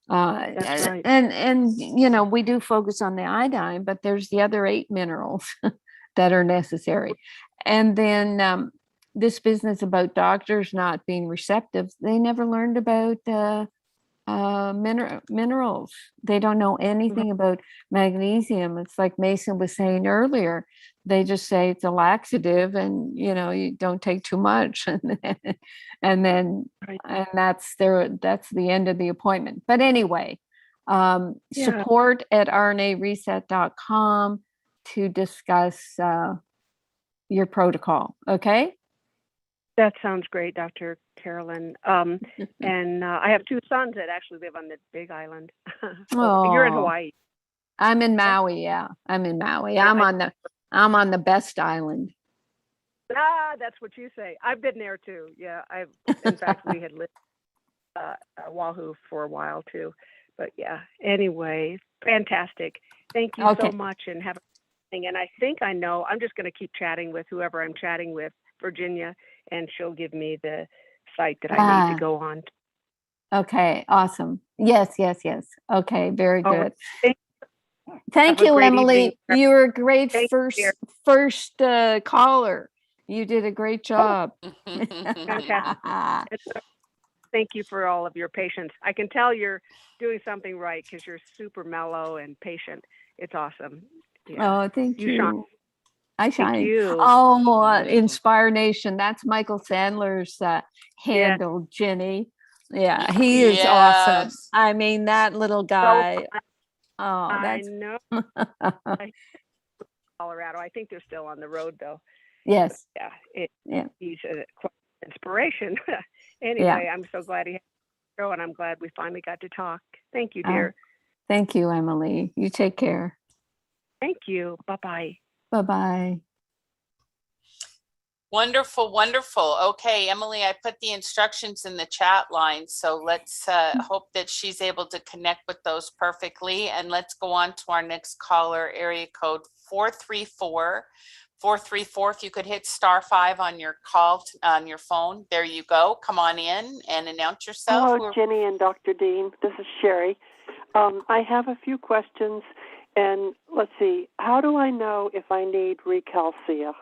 [SPEAKER 10] That's right.
[SPEAKER 3] And you know, we do focus on the iodine, but there's the other 8 minerals that are necessary. And then this business about doctors not being receptive, they never learned about minerals. They don't know anything about magnesium. It's like Mason was saying earlier. They just say it's a laxative, and you know, you don't take too much, and then that's the end of the appointment. But anyway, support@rnareset.com to discuss your protocol. Okay.
[SPEAKER 10] That sounds great, Dr. Carolyn. And I have 2 sons that actually live on the Big Island. You're in Hawaii.
[SPEAKER 3] I'm in Maui. Yeah, I'm in Maui. I'm on the best island.
[SPEAKER 10] That's what you say. I've been there too. Yeah, in fact, we had lived Oahu for a while too. But yeah, anyway, fantastic. Thank you so much, and have a thing. And I think I know. I'm just going to keep chatting with whoever I'm chatting with, Virginia, and she'll give me the site that I need to go on.
[SPEAKER 3] Okay, awesome. Yes. Okay, very good. Thank you, Emily. Evening. You were a great first caller. You did a great job.
[SPEAKER 10] Fantastic. Thank you for all of your patience. I can tell you're doing something right because you're super mellow and patient. It's awesome.
[SPEAKER 3] Yeah. Oh, thank you.
[SPEAKER 10] Shine.
[SPEAKER 3] I shine. Thank you. Oh, Inspire Nation. That's Michael Sandler's handle, Ginny. Yeah, he is awesome. I mean, that little guy.
[SPEAKER 10] I know. Colorado. I think they're still on the road, though.
[SPEAKER 3] Yes.
[SPEAKER 10] But, he's an inspiration. Anyway, I'm so glad he had a show, and I'm glad we finally got to talk. Thank you, dear.
[SPEAKER 3] Thank you, Emily. You take care.
[SPEAKER 10] Thank you. Bye-bye.
[SPEAKER 3] Bye-bye.
[SPEAKER 2] Wonderful, wonderful. Okay, Emily, I put the instructions in the chat line, so let's hope that she's able to connect with those perfectly. And let's go on to our next caller, area code 434. 434, if you could hit *5 on your call, on your phone. There you go. Come on in and announce yourself.
[SPEAKER 11] Hello, Ginny and Dr. Dean. This is Sherry. I have a few questions. And let's see, how do I know if I need recalcia?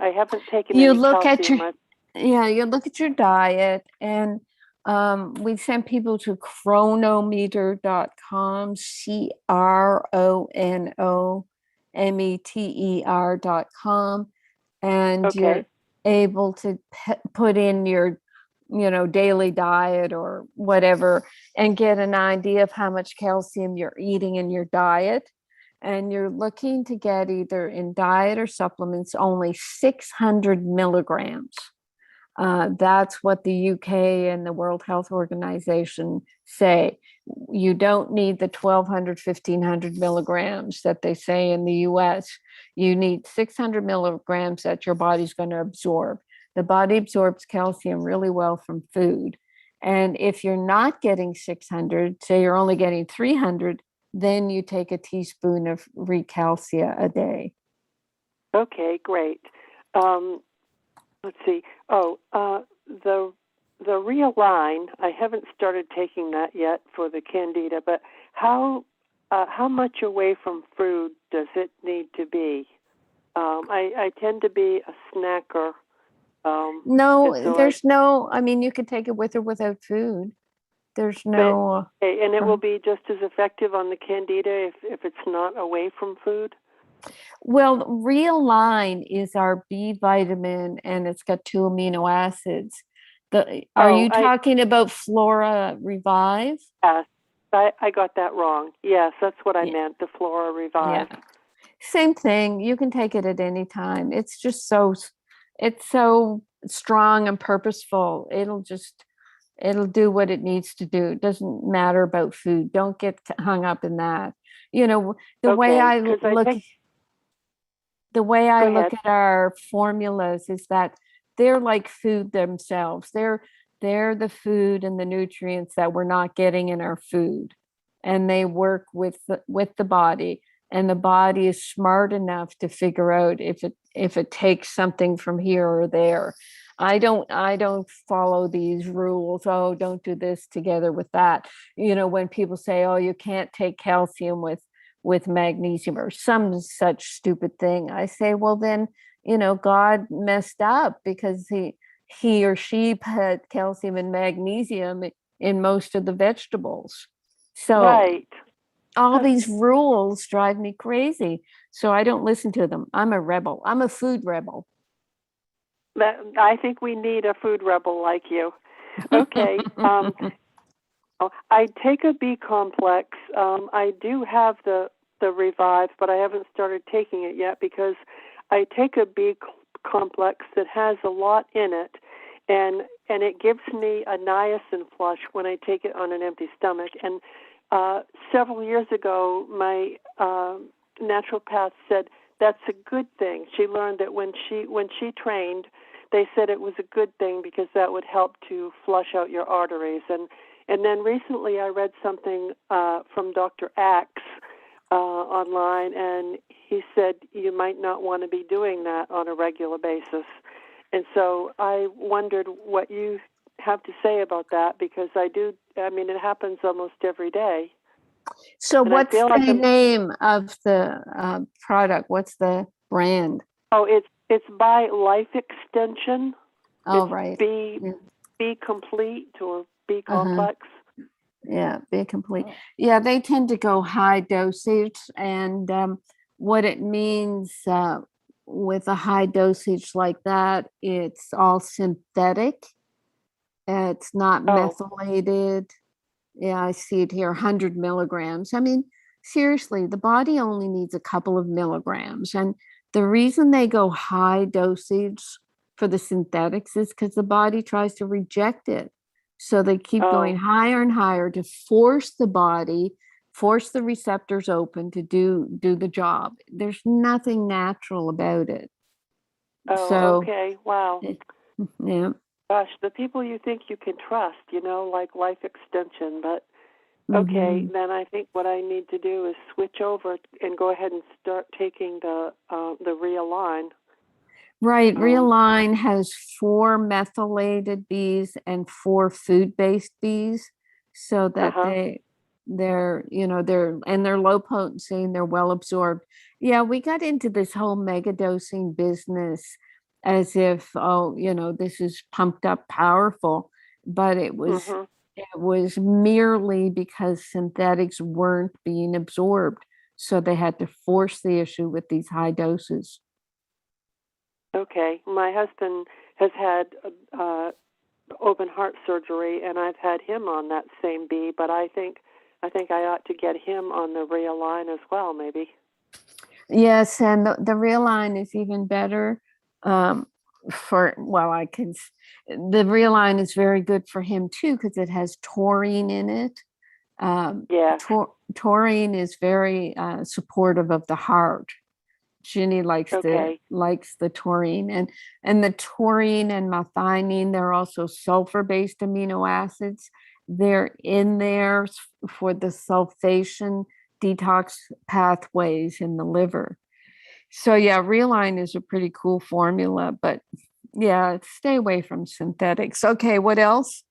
[SPEAKER 11] I haven't taken any calcium.
[SPEAKER 3] You look at your diet, and We send people to chronometer.com, CRONOMETER.com, and you're able to put in your, daily diet or whatever and get an idea of how much calcium you're eating in your diet. And you're looking to get either in diet or supplements only 600 milligrams. That's what the UK and the World Health Organization say. You don't need the 1,200, 1,500 milligrams that they say in the US. You need 600 milligrams that your body's going to absorb. The body absorbs calcium really well from food. And if you're not getting 600, say you're only getting 300, then you take a teaspoon of Recalcia a day.
[SPEAKER 11] Okay, great. Let's see. The Realign, I haven't started taking that yet for the Candida, but how much away from food does it need to be? I tend to be a snacker.
[SPEAKER 3] You could take it with or without food. There's no...
[SPEAKER 11] and it will be just as effective on the Candida if it's not away from food?
[SPEAKER 3] Well, Realign is our B vitamin, and it's got 2 amino acids. Are you talking about Flora Revive?
[SPEAKER 11] Yes, I got that wrong. Yes, that's what I meant, the Flora Revive.
[SPEAKER 3] Yeah. Same thing. You can take it at any time. It's just so strong and purposeful. It'll do what it needs to do. It doesn't matter about food. Don't get hung up in that. The way I look at our formulas is that they're like food themselves. They're the food and the nutrients that we're not getting in our food, and they work with the body. And the body is smart enough to figure out if it takes something from here or there. I don't follow these rules. Oh, don't do this together with that. When people say, oh, you can't take calcium with magnesium or some such stupid thing, I say, well, then, God messed up because he or she put calcium and magnesium in most of the vegetables. So all these rules drive me crazy. So I don't listen to them. I'm a rebel. I'm a food rebel.
[SPEAKER 11] I think we need a food rebel like you. Okay. I take a B complex. I do have the Revive, but I haven't started taking it yet because I take a B complex that has a lot in it, and it gives me a niacin flush when I take it on an empty stomach. And several years ago, my naturopath said that's a good thing. She learned that when she trained, they said it was a good thing because that would help to flush out your arteries. And then recently I read something from Dr. Axe online, and he said you might not want to be doing that on a regular basis. And so I wondered what you have to say about that, because it happens almost every day.
[SPEAKER 3] So what's the name of the product? What's the brand?
[SPEAKER 11] Oh, it's by Life Extension.
[SPEAKER 3] Oh,
[SPEAKER 11] it's
[SPEAKER 3] right.
[SPEAKER 11] B Complete or B Complex.
[SPEAKER 3] Yeah, B Complete. Yeah, they tend to go high dosage, and what it means with a high dosage like that, it's all synthetic. It's not methylated. Yeah, I see it here, 100 milligrams. I mean, seriously, the body only needs a couple of milligrams. And the reason they go high dosage for the synthetics is because the body tries to reject it. So they keep going higher and higher to force the receptors open to do the job. There's nothing natural about it.
[SPEAKER 11] Oh,
[SPEAKER 3] so,
[SPEAKER 11] okay. Wow.
[SPEAKER 3] Yeah.
[SPEAKER 11] Gosh, the people you think you can trust, like Life Extension. But okay, then I think what I need to do is switch over and go ahead and start taking the Realign.
[SPEAKER 3] Right. Realign has 4 methylated Bs and 4 food-based Bs, so that they're low potency and they're well absorbed. Yeah, we got into this whole mega dosing business as if, this is pumped up powerful. but it was merely because synthetics weren't being absorbed. So they had to force the issue with these high doses.
[SPEAKER 11] Okay. My husband has had open heart surgery, and I've had him on that same bee, but I think I ought to get him on the Realign as well, maybe.
[SPEAKER 3] Yes, and the Realign is even better the Realign is very good for him too because it has taurine in it. Taurine is very supportive of the heart. Ginny likes the taurine, and the taurine and methionine, they're also sulfur-based amino acids. They're in there for the sulfation detox pathways in the liver. So yeah, Realign is a pretty cool formula, but yeah, stay away from synthetics. Okay, what else?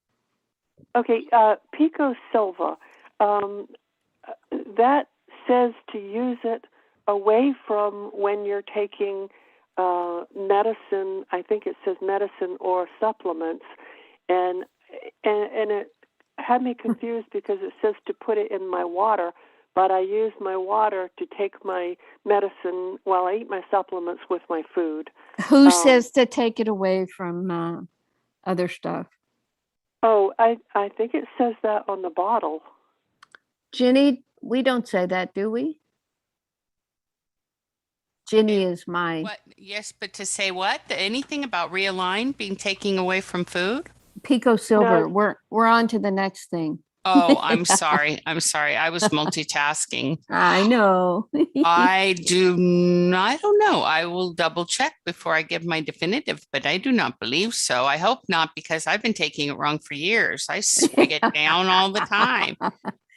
[SPEAKER 11] Okay, Pico Silva. That says to use it away from when you're taking medicine. I think it says medicine or supplements, and it had me confused because it says to put it in my water, but I use my water to take my medicine while I eat my supplements with my food.
[SPEAKER 3] Who says to take it away from other stuff?
[SPEAKER 11] Oh, I think it says that on the bottle.
[SPEAKER 3] Ginny, we don't say that, do we? Ginny is my...
[SPEAKER 2] What? Yes, but to say what? Anything about Realign being taken away from food?
[SPEAKER 3] Pico Silver.
[SPEAKER 11] No.
[SPEAKER 3] We're on to the next thing.
[SPEAKER 2] Oh, I'm sorry. I'm sorry. I was multitasking.
[SPEAKER 3] I know.
[SPEAKER 2] I don't know. I will double check before I give my definitive, but I do not believe so. I hope not, because I've been taking it wrong for years. I swig it down all the time.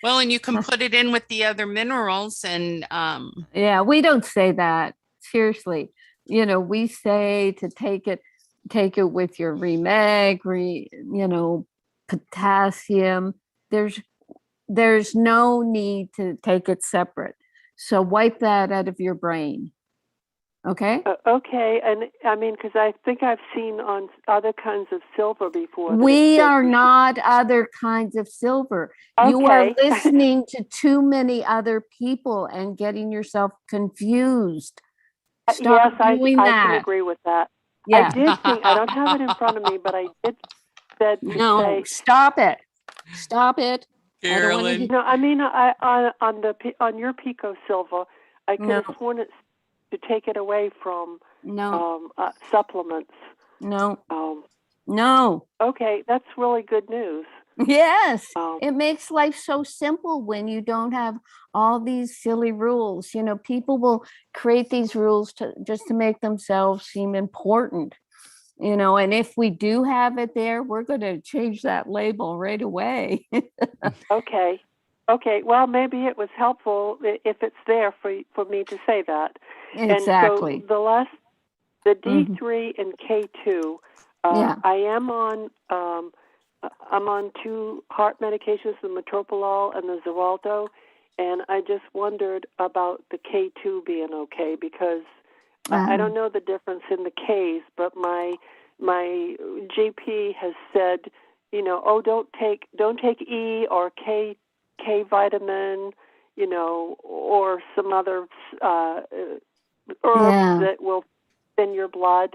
[SPEAKER 2] Well, and you can put it in with the other minerals and
[SPEAKER 3] yeah, we don't say that. Seriously. We say to take it with your Remag, potassium. There's no need to take it separate. So wipe that out of your brain. Okay?
[SPEAKER 11] Okay. And I mean, because I think I've seen on other kinds of silver before.
[SPEAKER 3] We are not other kinds of silver.
[SPEAKER 11] Okay.
[SPEAKER 3] You are listening to too many other people and getting yourself confused. Stop doing that.
[SPEAKER 11] I can agree with that.
[SPEAKER 3] Yeah.
[SPEAKER 11] I did think, I don't have it in front of me, but I did say,
[SPEAKER 3] stop it. Stop it.
[SPEAKER 2] Carolyn.
[SPEAKER 11] No, I mean, on your Pico Silva, I could have sworn it's to take it away from supplements.
[SPEAKER 3] No.
[SPEAKER 11] Okay, that's really good news.
[SPEAKER 3] Yes, it makes life so simple when you don't have all these silly rules. People will create these rules just to make themselves seem important. And if we do have it there, we're going to change that label right away.
[SPEAKER 11] Okay. Well, maybe it was helpful if it's there for me to say that.
[SPEAKER 3] Exactly.
[SPEAKER 11] And so the D3 and K2. I am on. I'm on 2 heart medications, the metoprolol and the Xarelto, and I just wondered about the K2 being okay because I don't know the difference in the Ks, but my GP has said, don't take E or K vitamin, or some other herbs that will thin your blood.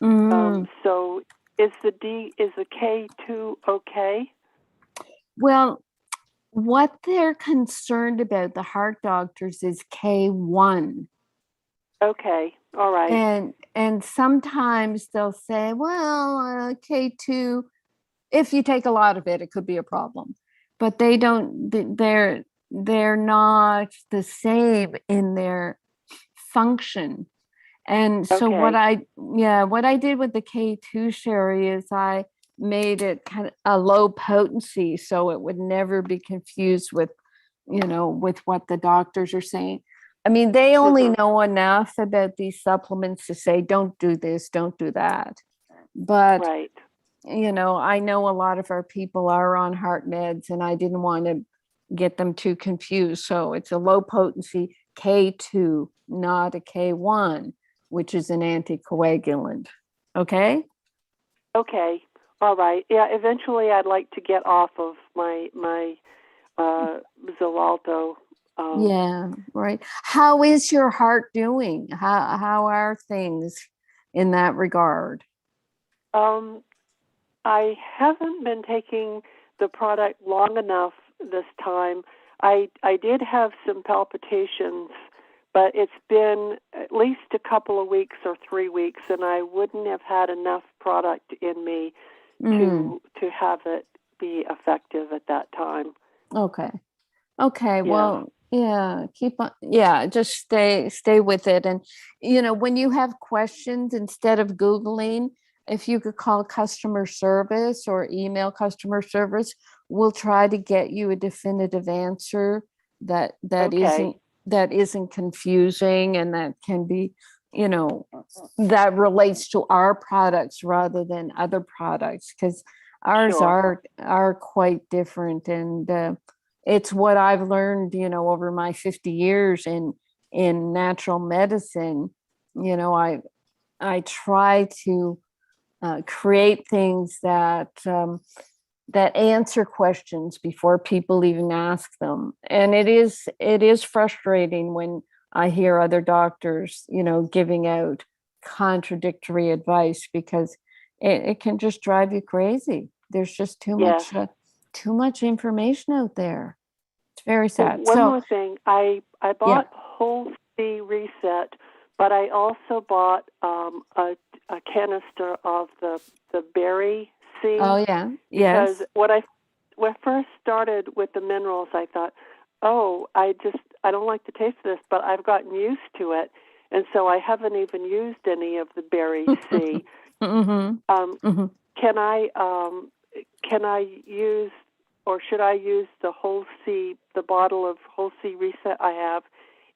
[SPEAKER 11] So is the K2 okay?
[SPEAKER 3] Well, what they're concerned about, the heart doctors, is K1.
[SPEAKER 11] Okay, all right.
[SPEAKER 3] And sometimes they'll say, well, K2, if you take a lot of it, it could be a problem. But they're not the same in their function. And so what I did with the K2 sherry is I made it kind of a low potency so it would never be confused with what the doctors are saying. I mean, they only know enough about these supplements to say, don't do this, don't do that. But, I know a lot of our people are on heart meds and I didn't want to get them too confused. So it's a low potency K2, not a K1, which is an anticoagulant. Okay?
[SPEAKER 11] Okay. All right. Yeah, eventually I'd like to get off of my Xarelto.
[SPEAKER 3] Yeah, right. How is your heart doing? How are things in that regard?
[SPEAKER 11] I haven't been taking the product long enough this time. I did have some palpitations, but it's been at least a couple of weeks or 3 weeks, and I wouldn't have had enough product in me to have it be effective at that time.
[SPEAKER 3] Okay. Well, yeah, keep on. Yeah, just stay with it. And, when you have questions, instead of Googling, if you could call customer service or email customer service, we'll try to get you a definitive answer that isn't confusing, and that can be, that relates to our products rather than other products, because ours are quite different. And it's what I've learned, over my 50 years in natural medicine. I try to create things that answer questions before people even ask them. And it is frustrating when I hear other doctors, giving out contradictory advice, because it can just drive you crazy. There's just too much information out there. It's very sad.
[SPEAKER 11] One more thing, I bought Whole C Reset, but I also bought a canister of the berry C.
[SPEAKER 3] Oh yeah, yes.
[SPEAKER 11] Because when I first started with the minerals, I thought, I don't like the taste of this, but I've gotten used to it, and so I haven't even used any of the berry C. Can I use, or should I use the Whole C, the bottle of Whole C Reset I have,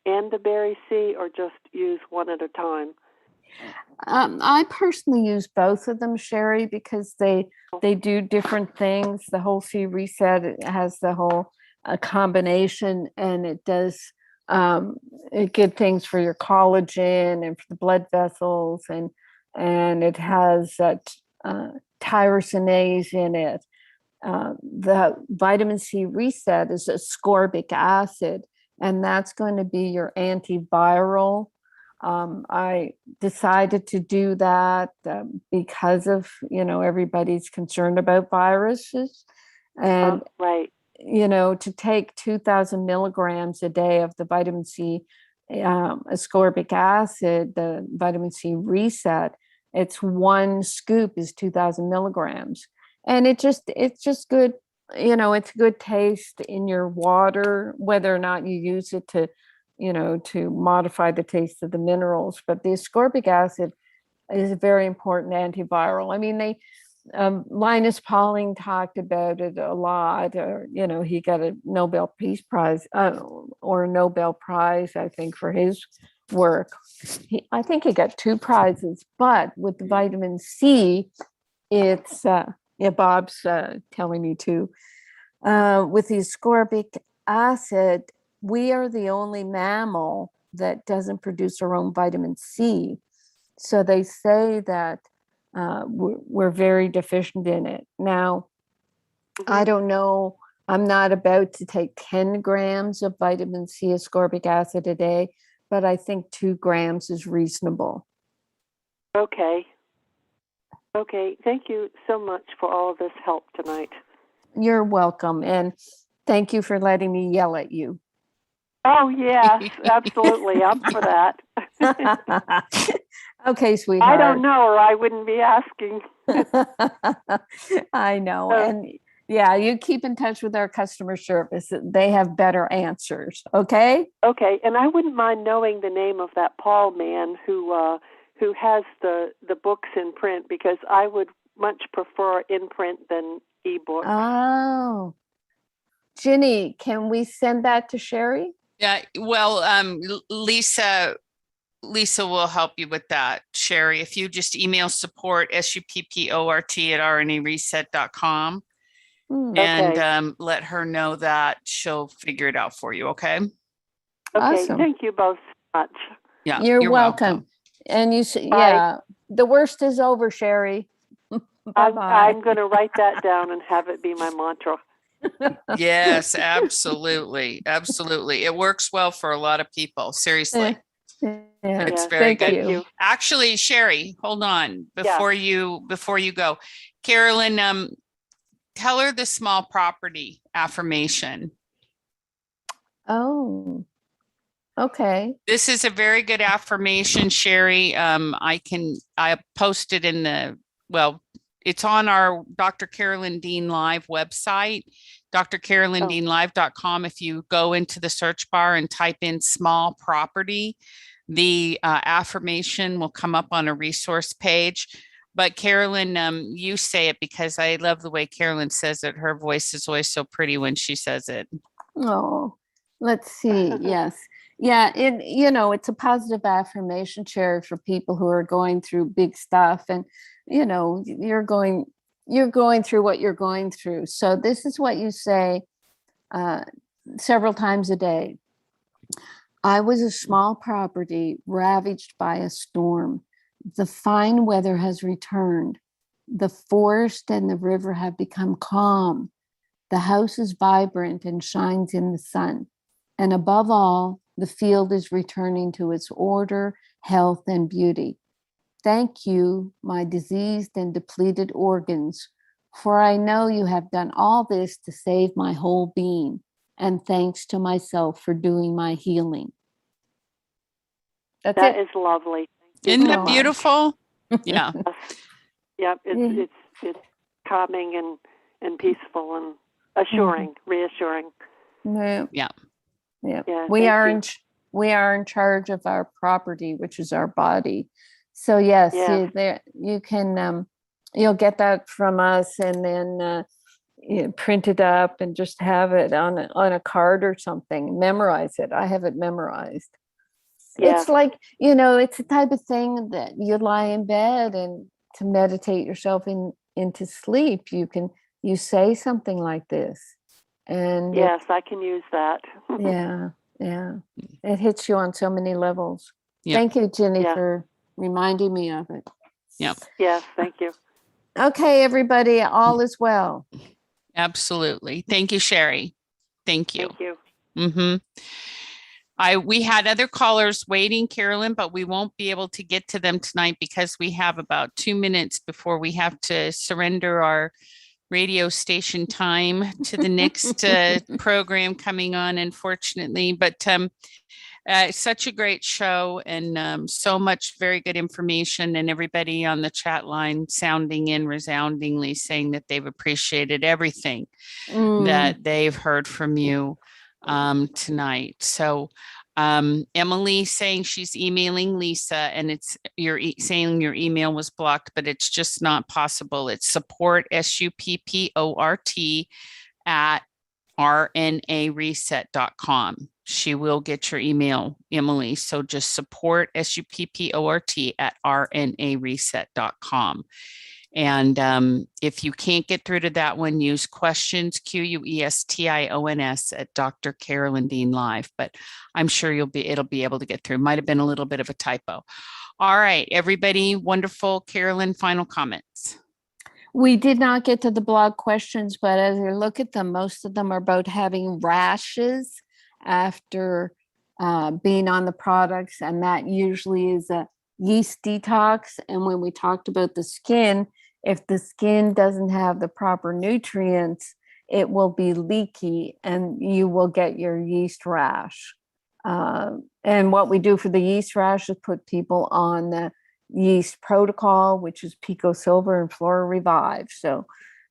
[SPEAKER 11] and the berry C, or just use one at a time?
[SPEAKER 3] I personally use both of them, Sherry, because they do different things. The Whole C Reset has the whole combination, and it does good things for your collagen and for the blood vessels, and it has tyrosinase in it. The vitamin C Reset is ascorbic acid, and that's going to be your antiviral. I decided to do that because of, everybody's concerned about viruses. And, to take 2,000 milligrams a day of the vitamin C ascorbic acid, the vitamin C Reset, it's one scoop is 2,000 milligrams. And it's just good, it's a good taste in your water, whether or not you use it to modify the taste of the minerals. But the ascorbic acid is a very important antiviral. I mean, Linus Pauling talked about it a lot. He got a Nobel Peace Prize or a Nobel Prize, I think, for his work. I think he got 2 prizes. But with the vitamin C, it's Bob's telling me too. With the ascorbic acid, we are the only mammal that doesn't produce our own vitamin C. So they say that we're very deficient in it. Now, I don't know. I'm not about to take 10 grams of vitamin C ascorbic acid a day, but I think 2 grams is reasonable.
[SPEAKER 11] Okay. Thank you so much for all of this help tonight.
[SPEAKER 3] You're welcome. And thank you for letting me yell at you.
[SPEAKER 11] Oh, yes, absolutely. I'm for that.
[SPEAKER 3] Okay, sweetheart.
[SPEAKER 11] I don't know, or I wouldn't be asking.
[SPEAKER 3] I know. And yeah, you keep in touch with our customer service. They have better answers. Okay?
[SPEAKER 11] Okay. And I wouldn't mind knowing the name of that Paul man who has the books in print, because I would much prefer in print than ebook.
[SPEAKER 3] Oh. Ginny, can we send that to Sherry?
[SPEAKER 2] Yeah, well, Lisa will help you with that, Sherry. If you just email support, SUPPORT@rnareset.com, and let her know that, she'll figure it out for you, okay?
[SPEAKER 11] Okay,
[SPEAKER 3] awesome.
[SPEAKER 11] Thank you both so much.
[SPEAKER 2] Yeah,
[SPEAKER 3] you're welcome. And the worst is over, Sherry.
[SPEAKER 11] I'm going to write that down and have it be my mantra.
[SPEAKER 2] Yes, absolutely. Absolutely. It works well for a lot of people. Seriously. It's very good.
[SPEAKER 11] Thank you.
[SPEAKER 2] Actually, Sherry, hold on before you go. Carolyn, tell her the small property affirmation.
[SPEAKER 3] Oh, okay.
[SPEAKER 2] This is a very good affirmation, Sherry. I posted it's on our Dr. Carolyn Dean Live website, drcarolyndeanlive.com. If you go into the search bar and type in small property, the affirmation will come up on a resource page. But Carolyn, you say it because I love the way Carolyn says it. Her voice is always so pretty when she says it.
[SPEAKER 3] Oh, let's see. Yes. Yeah, it's a positive affirmation, Sherry, for people who are going through big stuff, and you're going through what you're going through. So this is what you say several times a day. I was a small property ravaged by a storm. The fine weather has returned. The forest and the river have become calm. The house is vibrant and shines in the sun. And above all, the field is returning to its order, health, and beauty. Thank you, my diseased and depleted organs, for I know you have done all this to save my whole being, and thanks to myself for doing my healing.
[SPEAKER 11] That is lovely.
[SPEAKER 2] Isn't that beautiful? Yeah.
[SPEAKER 11] Yep. It's calming and peaceful and assuring, reassuring.
[SPEAKER 3] Yeah.
[SPEAKER 11] Yeah.
[SPEAKER 3] We are in charge of our property, which is our body. So yes, you can you'll get that from us, and then print it up and just have it on a card or something. Memorize it. I have it memorized. Yeah. It's like, it's the type of thing that you lie in bed and to meditate yourself into sleep. You say something like this. And
[SPEAKER 11] yes, I can use that.
[SPEAKER 3] Yeah. It hits you on so many levels. Yep. Thank you, Jenny, for reminding me of it.
[SPEAKER 2] Yep.
[SPEAKER 11] Yes, thank you.
[SPEAKER 3] Okay, everybody, all is well.
[SPEAKER 2] Absolutely. Thank you, Sherry. Thank you.
[SPEAKER 11] Thank you.
[SPEAKER 2] Mm-hmm. We had other callers waiting, Carolyn, but we won't be able to get to them tonight because we have about 2 minutes before we have to surrender our radio station time to the next program coming on, unfortunately. But such a great show, and so much very good information, and everybody on the chat line sounding in resoundingly saying that they've appreciated everything that they've heard from you tonight. So Emily saying she's emailing Lisa, and it's saying your email was blocked, but it's just not possible. It's support, SUPPORT at rnareset.com. She will get your email, Emily. So just support, SUPPORT at rnareset.com. And if you can't get through to that one, use questions, QUESTIONS at Dr. Carolyn Dean Live. But I'm sure it'll be able to get through. Might have been a little bit of a typo. All right, everybody, wonderful. Carolyn, final comments.
[SPEAKER 3] We did not get to the blog questions, but as I look at them, most of them are about having rashes after being on the products, and that usually is a yeast detox. And when we talked about the skin, if the skin doesn't have the proper nutrients, it will be leaky and you will get your yeast rash. And what we do for the yeast rash is put people on the yeast protocol, which is Pico Silver and Flora Revive. So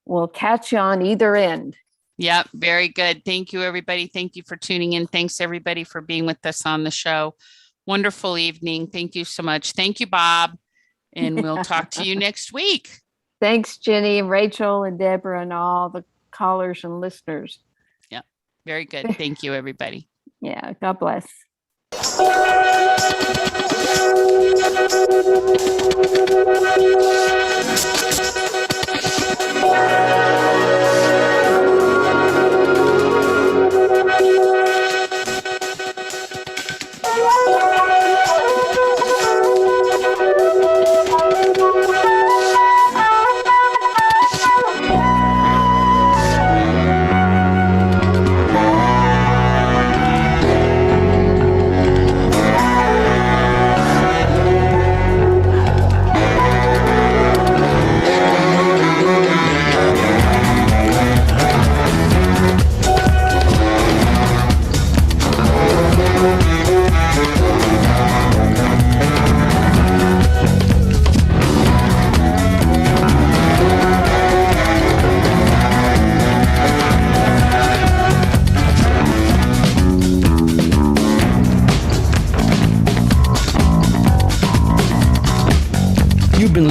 [SPEAKER 3] we'll catch you on either end.
[SPEAKER 2] Yep, very good. Thank you, everybody. Thank you for tuning in. Thanks, everybody, for being with us on the show. Wonderful evening. Thank you so much. Thank you, Bob. And we'll talk to you next week.
[SPEAKER 3] Thanks, Jenny, Rachel, and Deborah, and all the callers and listeners.
[SPEAKER 2] Yeah, very good. Thank you, everybody.
[SPEAKER 3] Yeah, God bless.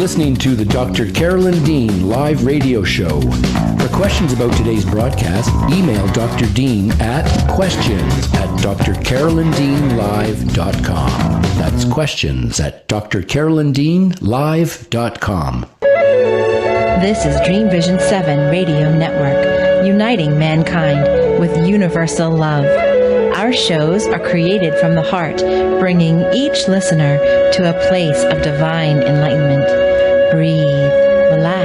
[SPEAKER 1] listening to the Dr. Carolyn Dean live radio show. For questions about today's broadcast, email Dr. Dean at questions@drcarolyndeanlive.com. That's questions@drcarolyndeanlive.com.
[SPEAKER 8] This is Dream Vision 7 Radio Network, uniting mankind with universal love. Our shows are created from the heart, bringing each listener to a place of divine enlightenment. Breathe, relax,